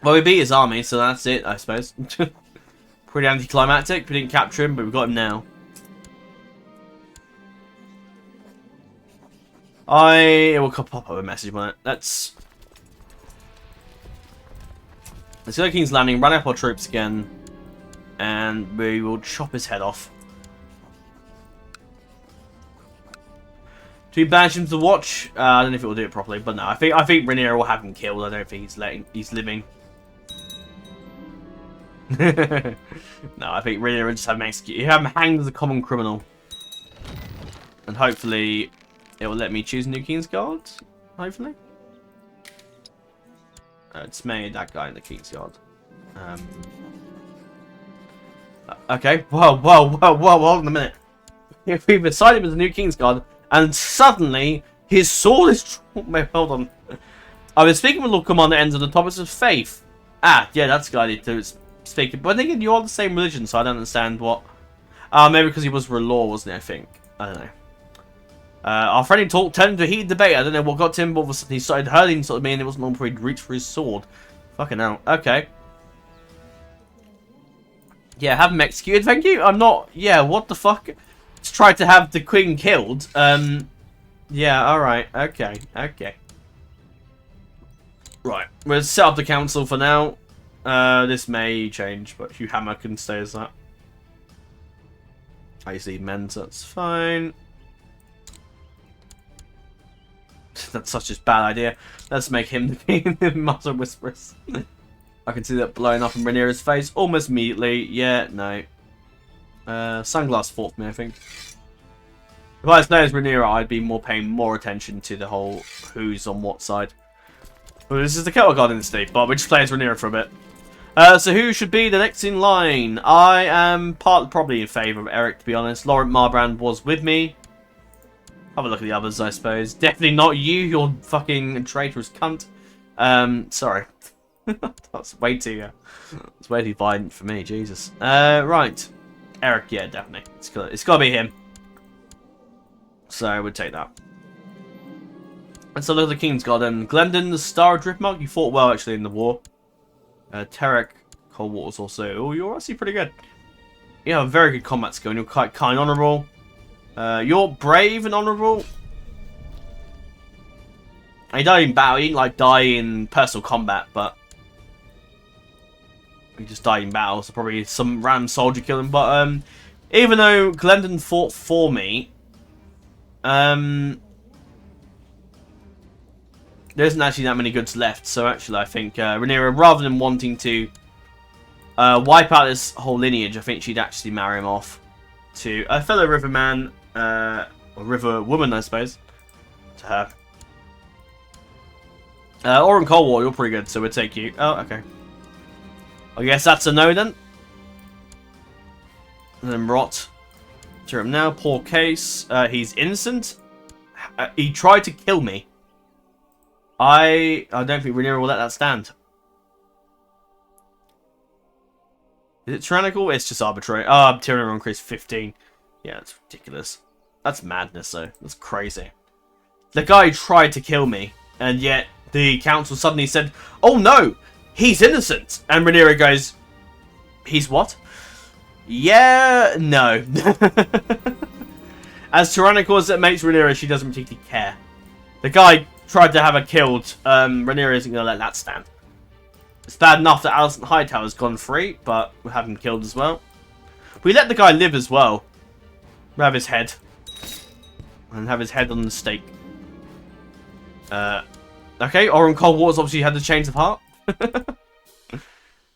we beat his army, so that's it, I suppose. Pretty anticlimactic. We didn't capture him, but we've got him now. It will pop up a message on it. Let's go to King's Landing, run up our troops again, and we will chop his head off. Do we banish him to the watch? I don't know if it will do it properly, but no, I think Rhaenyra will have him killed. I don't think he's living. No, I think Rhaenyra will just have him executed. You have him hanged as a common criminal, and hopefully it will let me choose a new Kingsguard. Hopefully, it's made that guy in the Kingsguard. Okay, whoa, hold on a minute. If we've decided with the new Kingsguard. And suddenly, his sword is... Hold on. I was speaking with Lord Commander Ends on the topics of faith. Ah, yeah, that's the guy I need to speak. But then you're all the same religion, so I don't understand what... maybe because he was R'hllor, wasn't he, I think. I don't know. Our friendly talk turned into a heated debate. I don't know what got to him, but all of a sudden he started hurling sort of me, and it wasn't long before he'd reached for his sword. Fucking hell. Okay. Yeah, have him executed, thank you. I'm not... Yeah, what the fuck? Tried to have the queen killed. Yeah, alright. Okay. Right. We'll set up the council for now. This may change, but Hugh Hammer can stay as that. I see men, so that's fine. That's such a bad idea. Let's make him the king of Mutter Whisperers. I can see that blowing up in Rhaenyra's face almost immediately. Yeah, no. Sunglass fought for me, I think. If I was known as Rhaenyra, I'd be paying more attention to the whole who's on what side. Well, this is the Celtigar Dynasty, but we just play as Rhaenyra for a bit. So who should be the next in line? I am probably in favour of Eric, to be honest. Laurent Marbrand was with me. Have a look at the others, I suppose. Definitely not you, you're fucking traitorous cunt. Sorry. That's way too violent for me, Jesus. Right. Eric, yeah, definitely. It's gotta be him. So I would take that. Let's look at the King's Garden. Glendon, the Star of Driftmark. You fought well actually in the war. Tarek, Coldwater's also. Oh, you're actually pretty good. You have a very good combat skill. And you're quite kind, honourable. You're brave and honourable. He died in battle. He didn't like die in personal combat, but he just died in battle. So probably some random soldier killed him. But even though Glendon fought for me, there isn't actually that many goods left. So actually, I think Rhaenyra, rather than wanting to wipe out this whole lineage, I think she'd actually marry him off to a fellow riverman, or river woman, I suppose, to her. Or in Cold War, you're pretty good, so we'll take you. Oh, okay. I guess that's a no then. And then Rot. To him now. Poor case. He's innocent. He tried to kill me. I don't think Rhaenyra will let that stand. Is it tyrannical? It's just arbitrary. Oh, tyrannical increase 15. Yeah, that's ridiculous. That's madness, though. That's crazy. The guy tried to kill me, and yet the council suddenly said, "Oh no, he's innocent." And Rhaenyra goes, "He's what?" Yeah, no. As tyrannical as it makes Rhaenyra, she doesn't particularly care. The guy tried to have her killed. Rhaenyra isn't going to let that stand. It's bad enough that Alicent Hightower's gone free, but we'll have him killed as well. We let the guy live as well. We'll have his head. And have his head on the stake. Okay, Oren Cold War's obviously had the change of heart.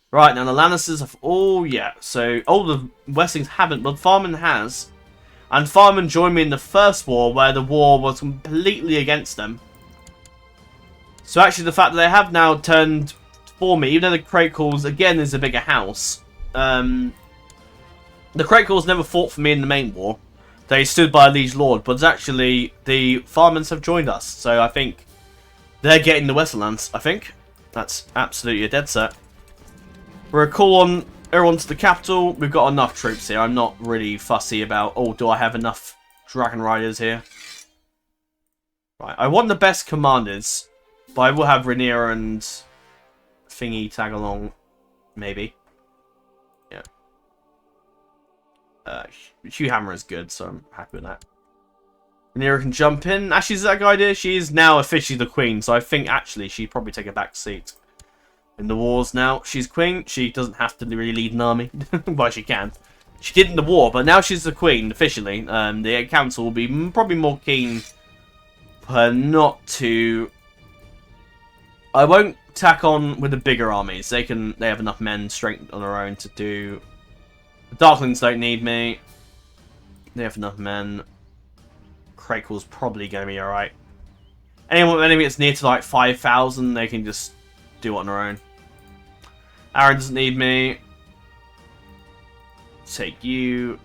Right, now the Lannisters have... Oh, yeah. So, all the Westlings haven't, but Farman has. And Firemen joined me in the first war, where the war was completely against them. So actually the fact that they have now turned for me, even though the Crackclaws, again, is a bigger house. The Crackclaws never fought for me in the main war. They stood by a liege lord, but actually the Firemen have joined us. So I think they're getting the Westerlands, I think. That's absolutely a dead set. We're a call on everyone to the capital. We've got enough troops here. I'm not really fussy about, oh, do I have enough Dragon Riders here? Right, I want the best commanders, but I will have Rhaenyra and Thingy tag along, maybe. Yeah. Hugh Hammer is good, so I'm happy with that. Rhaenyra can jump in. Actually, is that a good idea? She is now officially the queen, so I think actually she'd probably take a back seat in the wars now. She's queen. She doesn't have to really lead an army. Well, she can. She did in the war, but now she's the queen officially. The council will be probably more keen for her not to. I won't tack on with the bigger armies. They have enough men strength on their own to do. The Darklings don't need me. They have enough men. Crackclaw's probably going to be alright. Enemy that's near to like 5,000, they can just do it on their own. Aaron doesn't need me. Take you.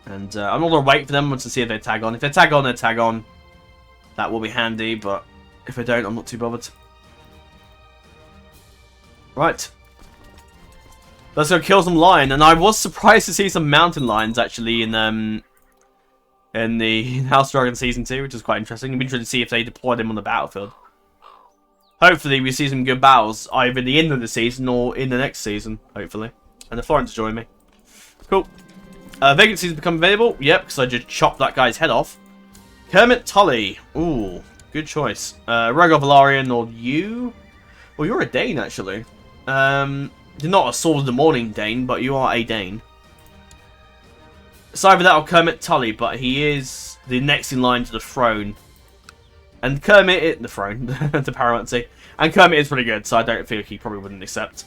And I'm not going to wait for them to see if they tag on. If they tag on, they tag on. That will be handy, but if they don't, I'm not too bothered. Right. Let's go kill some lion. And I was surprised to see some mountain lions actually in the House Dragon Season 2, which is quite interesting. It'd be interesting to see if they deploy them on the battlefield. Hopefully we see some good battles either at the end of the season or in the next season, hopefully. And the Florence join me. Cool. Vacancies become available. Yep, because I just chopped that guy's head off. Kermit Tully. Ooh, good choice. Rhaegar Velaryon or you? Well, you're a Dane, actually. You're not a Sword of the Morning Dane, but you are a Dane. It's either that or Kermit Tully, but he is the next in line to the throne. And Kermit, the throne, the paramountcy. And Kermit is pretty good, so I don't feel he probably wouldn't accept.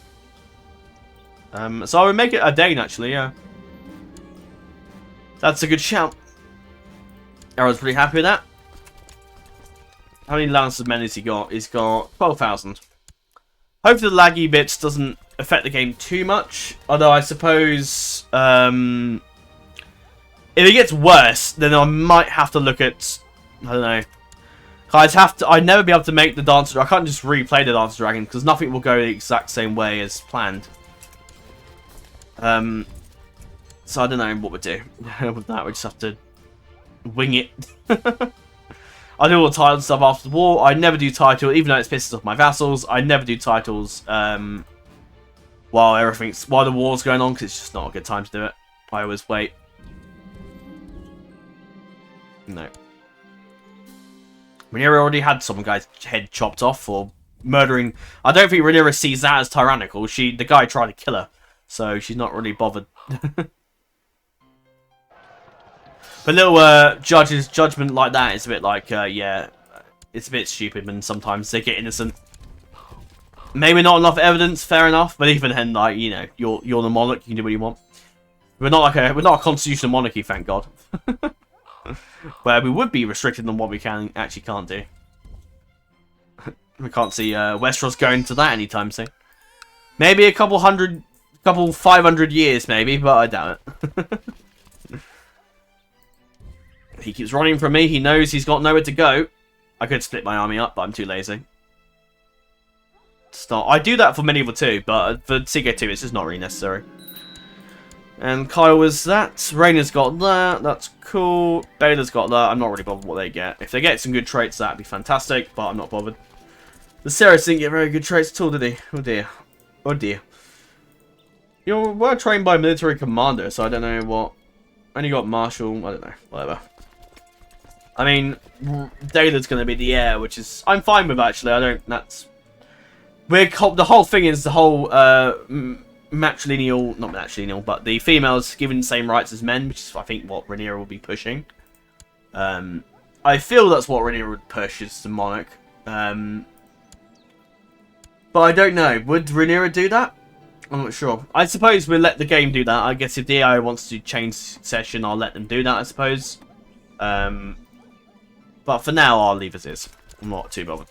So I would make it a Dane, actually, yeah. That's a good shout. Aaron's pretty happy with that. How many Lancers men has he got? He's got 12,000. Hopefully the laggy bits doesn't affect the game too much. Although I suppose if it gets worse, then I might have to look at, I don't know. I'd never be able to make the Dancer Dragon. I can't just replay the Dancer Dragon because nothing will go the exact same way as planned. So I don't know what we'll do with that. We just have to wing it. I do all the title stuff after the war. I never do title, even though it pisses off my vassals. I never do titles while the war's going on because it's just not a good time to do it. I always wait. No. Rhaenyra already had some guy's head chopped off for murdering. I don't think Rhaenyra sees that as tyrannical. The guy tried to kill her, so she's not really bothered. But little judge's judgment like that is a bit like, yeah, it's a bit stupid when sometimes they get innocent. Maybe not enough evidence, fair enough, but even then, like, you know, you're the monarch, you can do what you want. We're not a constitutional monarchy, thank God. Where we would be restricted on what we actually can't do. We can't see Westeros going to that anytime soon. Maybe a couple 500 years, maybe, but I doubt it. He keeps running from me. He knows he's got nowhere to go. I could split my army up, but I'm too lazy. I do that for medieval 2, but for Ck2 it's just not really necessary. And Kyle was that. Rhaenyra's got that. That's cool. Baela's got that. I'm not really bothered what they get. If they get some good traits, that'd be fantastic, but I'm not bothered. The Ceres didn't get very good traits at all, did he? Oh dear. Oh dear. You were trained by a military commander, so I don't know what. Only got Marshal. I don't know. Whatever. I mean, Daeler's going to be the heir, which is I'm fine with actually. I don't. That's the whole thing is the whole matrilineal, not matrilineal, but the females given the same rights as men, which is I think what Rhaenyra will be pushing. I feel that's what Rhaenyra would push as the monarch. But I don't know. Would Rhaenyra do that? I'm not sure. I suppose we'll let the game do that. I guess if the AI wants to change session, I'll let them do that, I suppose. But for now, I'll leave as is. I'm not too bothered.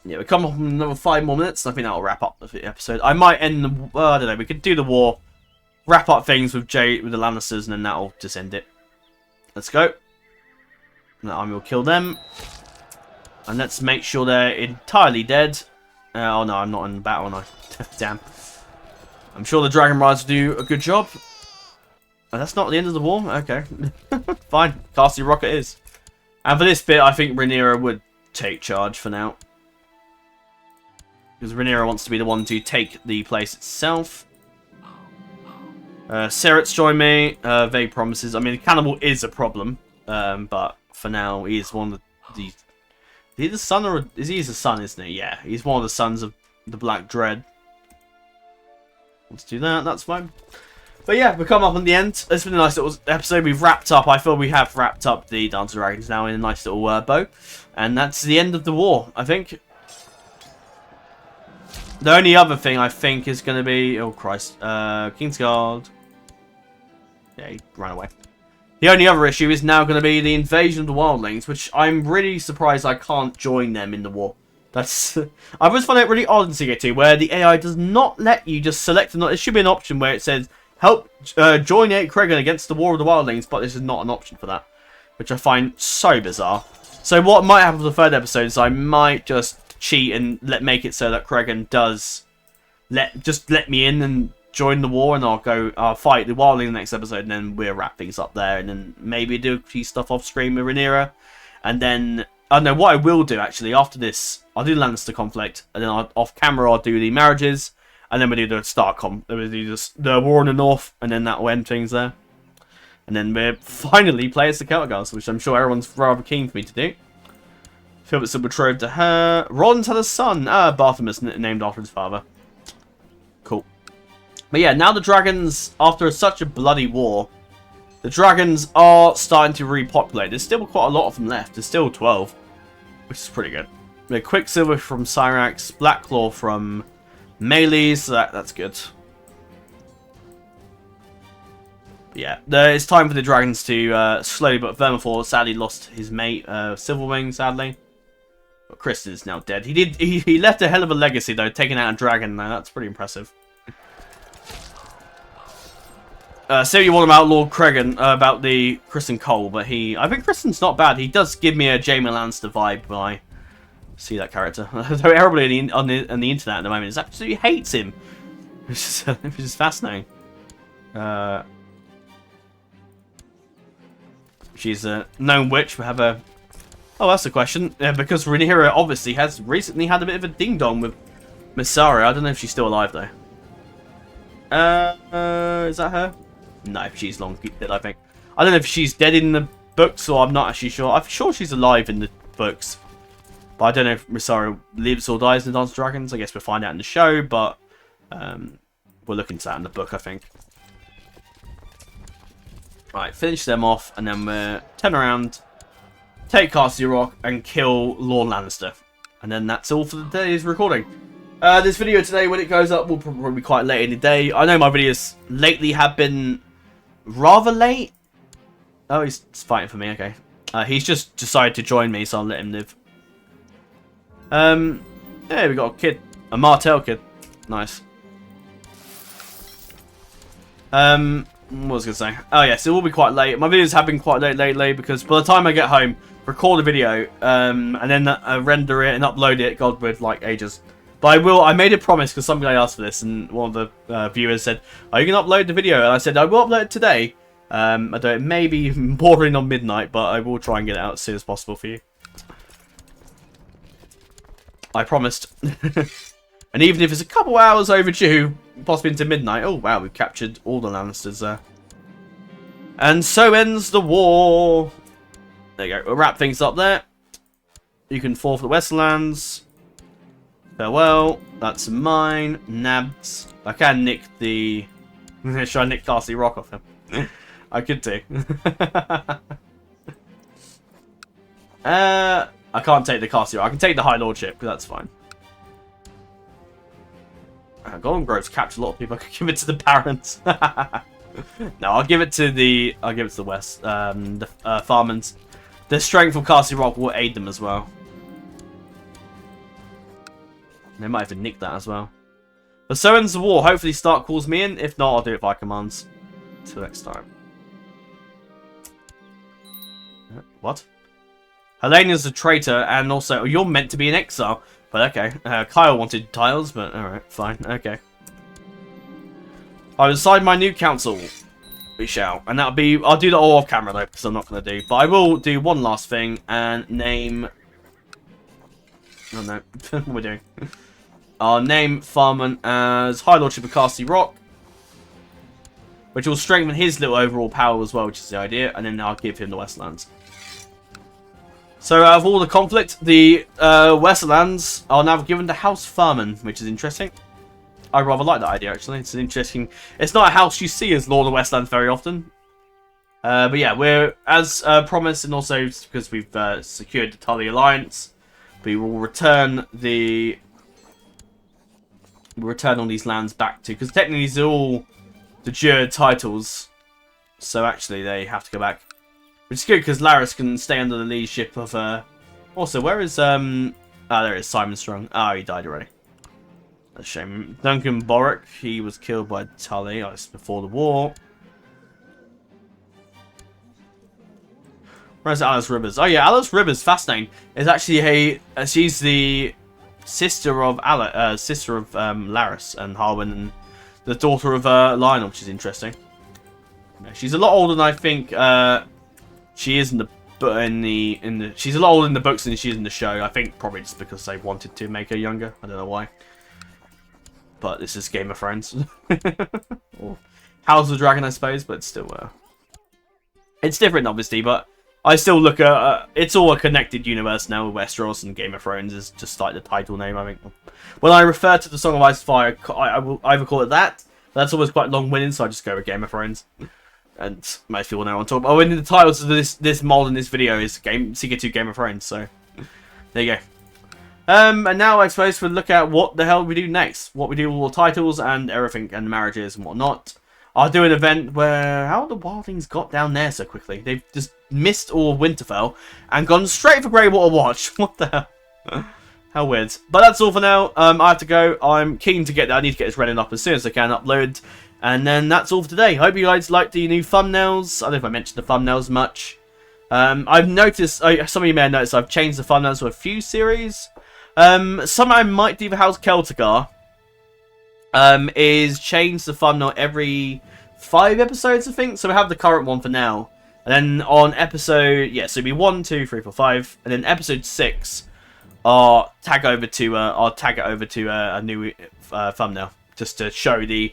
Yeah, we come up in another 5 more minutes. I think that'll wrap up the episode. I might end the... I don't know. We could do the war, wrap up things with the Lannisters, and then that'll just end it. Let's go. And the army will kill them. And let's make sure they're entirely dead. Oh no, I'm not in battle, am I? Damn. I'm sure the Dragon Riders will do a good job. Oh, that's not the end of the war? Okay. Fine. Castle Rock it is. And for this bit, I think Rhaenyra would take charge for now. Because Rhaenyra wants to be the one to take the place itself. Serret's joined me. Vague promises. I mean, the cannibal is a problem. But for now, he is one of the... Is he the son or... Is he the son, isn't he? Yeah, he's one of the sons of the Black Dread. Let's do that. That's fine. But yeah, we've come up on the end. It's been a nice little episode. We've wrapped up. I feel we have wrapped up the Dance of Dragons now in a nice little bow. And that's the end of the war, I think. The only other thing I think is going to be... Oh, Christ. Kingsguard. Yeah, he ran away. The only other issue is now going to be the invasion of the wildlings, which I'm really surprised I can't join them in the war. That's... I always find it really odd in Ck2, where the AI does not let you just select... It should be an option where it says, help join Krakens against the war of the wildlings, but this is not an option for that, which I find so bizarre. So what might happen for the third episode is I might just cheat and make it so that Krakens does let me in and join the war, and I'll fight the wildling in the next episode, and then we'll wrap things up there, and then maybe do a few stuff off screen with Rhaenyra, and then I don't know what I will do actually after this. I'll do the Lannister conflict, and then off camera I'll do the marriages, and then we'll do the we'll do the war in the north, and then that'll end things there, and then we'll finally play as the Celtigars, which I'm sure everyone's rather keen for me to do. Philip's betrothed to her. Ron's had a son. Barthelmess, named after his father. Cool. But yeah, now the dragons, after such a bloody war, the dragons are starting to repopulate. There's still quite a lot of them left. There's still 12, which is pretty good. We have Quicksilver from Syrax, Blackclaw from Melee, so that's good. But yeah, it's time for the dragons to slowly, but Vermithor sadly lost his mate, Silverwing, sadly. But Kristen is now dead. He left a hell of a legacy though, taking out a dragon. Now that's pretty impressive. Say what you want about Lord Cregan, about the Kristen Cole, but I think Kristen's not bad. He does give me a Jaime Lannister vibe when I see that character. Though everybody on the internet at the moment absolutely hates him, which is fascinating. She's a known witch. We have a... Oh, that's the question. Because Rhaenyra obviously has recently had a bit of a ding-dong with Mysaria. I don't know if she's still alive, though. Is that her? No, she's long dead, I think. I don't know if she's dead in the books, or I'm not actually sure. I'm sure she's alive in the books. But I don't know if Mysaria lives or dies in Dance of Dragons. I guess we'll find out in the show, but we'll look into that in the book, I think. Right, finish them off, and then we'll turn around, take Castle Rock, and kill Lord Lannister. And then that's all for today's recording. This video today, when it goes up, will probably be quite late in the day. I know my videos lately have been rather late. Oh, he's fighting for me, okay. He's just decided to join me, so I'll let him live. Yeah, we got a kid. A Martell kid. Nice. What was I going to say? Oh yes, it will be quite late. My videos have been quite late lately because by the time I get home, record a video, and then render it and upload it, God, with like ages. But I made a promise because somebody asked for this, and one of the viewers said, "Are you going to upload the video?" And I said, "I will upload it today." I don't, maybe bordering on midnight, but I will try and get it out as soon as possible for you. I promised. And even if it's a couple hours overdue, possibly into midnight. Oh wow, we've captured all the Lannisters there. And so ends the war. There you go. We'll wrap things up there. You can forfeit the Westlands. Farewell. That's mine. Nabs. I can nick the... Should I nick Castle Rock off him? I could do. I can't take the Castle Rock. I can take the High Lordship, because that's fine. Golden Grove's captured a lot of people. I could give it to the Barons. No, I'll give it to the West. The Farmans. The strength of Castle Rock will aid them as well. They might even nick that as well. But so ends the war. Hopefully Stark calls me in. If not, I'll do it by commands. Till next time. What? Helena's a traitor, and also you're meant to be in exile. But okay, Kyle wanted tiles, but alright, fine, okay. I'll decide my new council. We shall. And that'll be, I'll do that all off camera though, because I'm not going to do. But I will do one last thing, and name... Oh no, what are we doing? I'll name Farman as High Lordship of Castle Rock. Which will strengthen his little overall power as well, which is the idea. And then I'll give him the Westlands. So out of all the conflict, the Westlands are now given to House Farman, which is interesting. I rather like that idea, actually. It's an interesting... It's not a house you see as Lord of the Westlands very often. But yeah, we're, as promised, and also because we've secured the Tully Alliance, we will return the... We'll return all these lands back to... Because technically these are all the jured titles. So actually they have to go back. Which is good, because Larys can stay under the leadership of... Also, where is... Oh, there is Simon Strong. Oh, he died already. That's a shame. Duncan Boric, he was killed by Tully. Oh, it's before the war. Where's Alice Rivers? Oh yeah, Alice Rivers, fascinating. Is actually a... she's the sister of Larys and Harwin, and the daughter of Lionel, which is interesting. She's a lot older than I think she is in the she's a lot older in the books than she is in the show. I think probably just because they wanted to make her younger. I don't know why. But this is Game of Thrones. Or House of the Dragon, I suppose, but still it's different obviously, but I still look at it's all a connected universe now with Westeros, and Game of Thrones is just like the title name, I think. When I refer to the Song of Ice and Fire, I will either call it that, but that's always quite long-winded, so I just go with Game of Thrones. And most people know what I'm talking about. Oh, and the titles of this mod in this video is Ck2 Game of Thrones, so there you go. And now I suppose we'll look at what the hell we do next. What we do with all the titles and everything, and marriages and whatnot. I'll do an event where... How the wildlings got down there so quickly? They've just missed all of Winterfell and gone straight for Greywater Watch. What the hell? How weird. But that's all for now. I have to go. I'm keen to get that. I need to get this running up as soon as I can upload. And then that's all for today. Hope you guys liked the new thumbnails. I don't know if I mentioned the thumbnails much. I've noticed... some of you may have noticed I've changed the thumbnails to a few series. Something I might do for House Celtigar is change the thumbnail every 5 episodes, I think. So we have the current one for now. And then on episode... Yeah, so it'll be 1, 2, 3, 4, 5. And then episode 6, I'll tag it over to a new thumbnail. Just to show the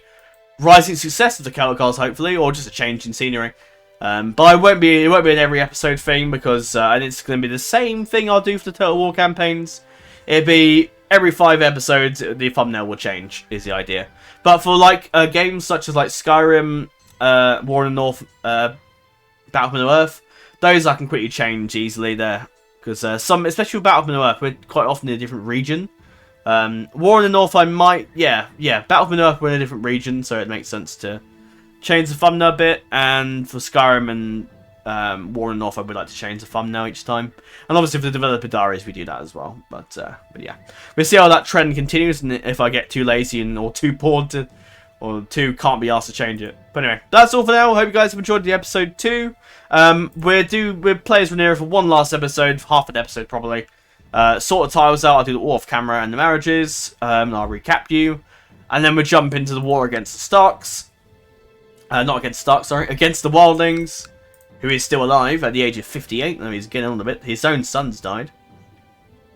rising success of the Celtigars, hopefully. Or just a change in scenery. But it won't be an every episode thing, because and it's going to be the same thing I'll do for the Total War campaigns. It'll be every 5 episodes, the thumbnail will change, is the idea. But for like games such as like Skyrim, War in the North, Battle of Middle-earth, those I can quickly change easily there. Because especially with Battle of Middle-earth, we're quite often in a different region. War in the North, I might, yeah, Battle of Middle-earth, we're in a different region, so it makes sense to change the thumbnail a bit. And for Skyrim and War in the North, I would like to change the thumbnail each time. And obviously for the developer diaries, we do that as well. But yeah, we'll see how that trend continues, and if I get too lazy or too bored to, or too can't be asked to change it. But anyway, that's all for now. Hope you guys have enjoyed the episode 2. We're Players Rhaenyra for one last episode, half an episode probably. Sort the tiles out. I'll do the war off camera and the marriages. And I'll recap you, and then we'll jump into the war against the Starks. Not against Starks, sorry, against the Wildlings, who is still alive at the age of 58. I mean, he's getting on a bit. His own son's died.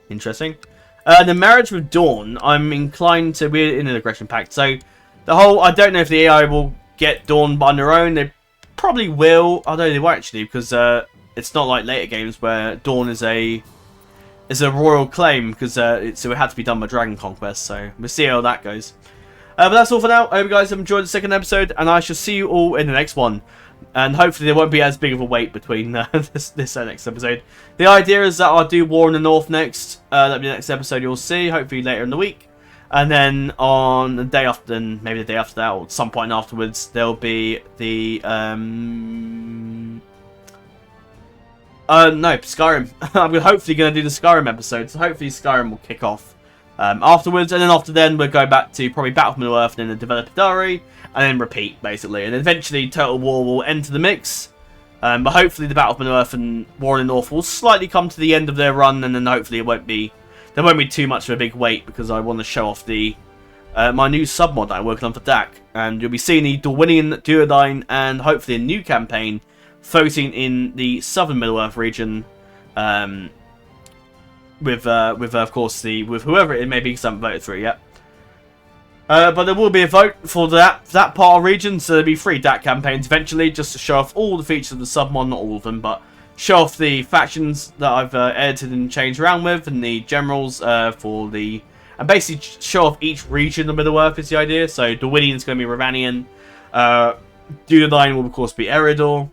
Interesting. The marriage with Dawn, I'm inclined to... We're in an aggression pact. So, the whole... I don't know if the AI will get Dawn on their own. They probably will. Although they won't actually, because it's not like later games where Dawn is a royal claim, because so it had to be done by Dragon Conquest. So, we'll see how that goes. But that's all for now. I hope you guys have enjoyed the second episode, and I shall see you all in the next one. And hopefully there won't be as big of a wait between this next episode. The idea is that I'll do War in the North next. That'll be the next episode you'll see, hopefully later in the week. And then on the day after, then maybe the day after that, or some point afterwards, there'll be the no, Skyrim. I'm hopefully going to do the Skyrim episode, so hopefully Skyrim will kick off afterwards, and then after then we'll go back to probably Battle for Middle-earth, and then the Developer Diary, and then repeat, basically. And eventually Total War will enter the mix, but hopefully the Battle for Middle-earth and War in the North will slightly come to the end of their run, and then hopefully there won't be too much of a big wait, because I want to show off the my new submod that I'm working on for DAC. And you'll be seeing the Dorwinian Duodyne and hopefully a new campaign focusing in the southern Middle-earth region, with of course with whoever it may be, because I haven't voted for it yet. But there will be a vote for that part of region, so there'll be 3 DAC campaigns eventually, just to show off all the features of the submod, not all of them, but show off the factions that I've edited and changed around with, and the generals and basically show off each region of Middle-earth is the idea. So Dorwinian is going to be Ravanian, Duodyne will of course be Eredor,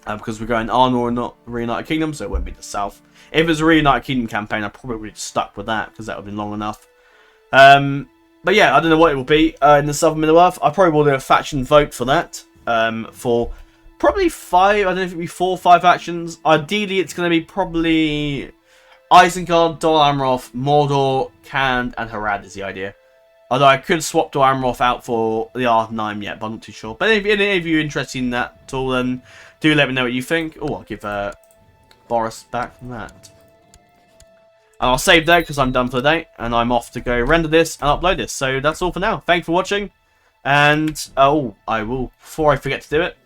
because we're going Arnor, not Reunited Kingdom, so it won't be the south. If it was a Reunited Kingdom campaign, I probably would have stuck with that, because that would have been long enough. But yeah, I don't know what it will be in the southern Middle-earth. I probably will do a faction vote for that, for probably 5, I don't know if it'll be 4 or 5 factions. Ideally, it's going to be probably Isengard, Dol Amroth, Mordor, Khand, and Harad is the idea. Although I could swap Dol Amroth out for the Ardenheim yet, but I'm not too sure. But if any of you are interested in that at all, then do let me know what you think. Oh, I'll give Boris back from that. And I'll save there because I'm done for the day, and I'm off to go render this and upload this. So that's all for now. Thanks for watching, and I will, before I forget to do it,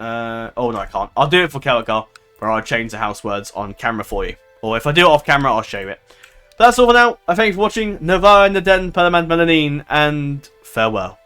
oh no I can't. I'll do it for Celtigar, where I'll change the house words on camera for you. Or if I do it off camera, I'll show you it. But that's all for now. I thank you for watching. Navarre in the Den, Parliament Melanin, and farewell.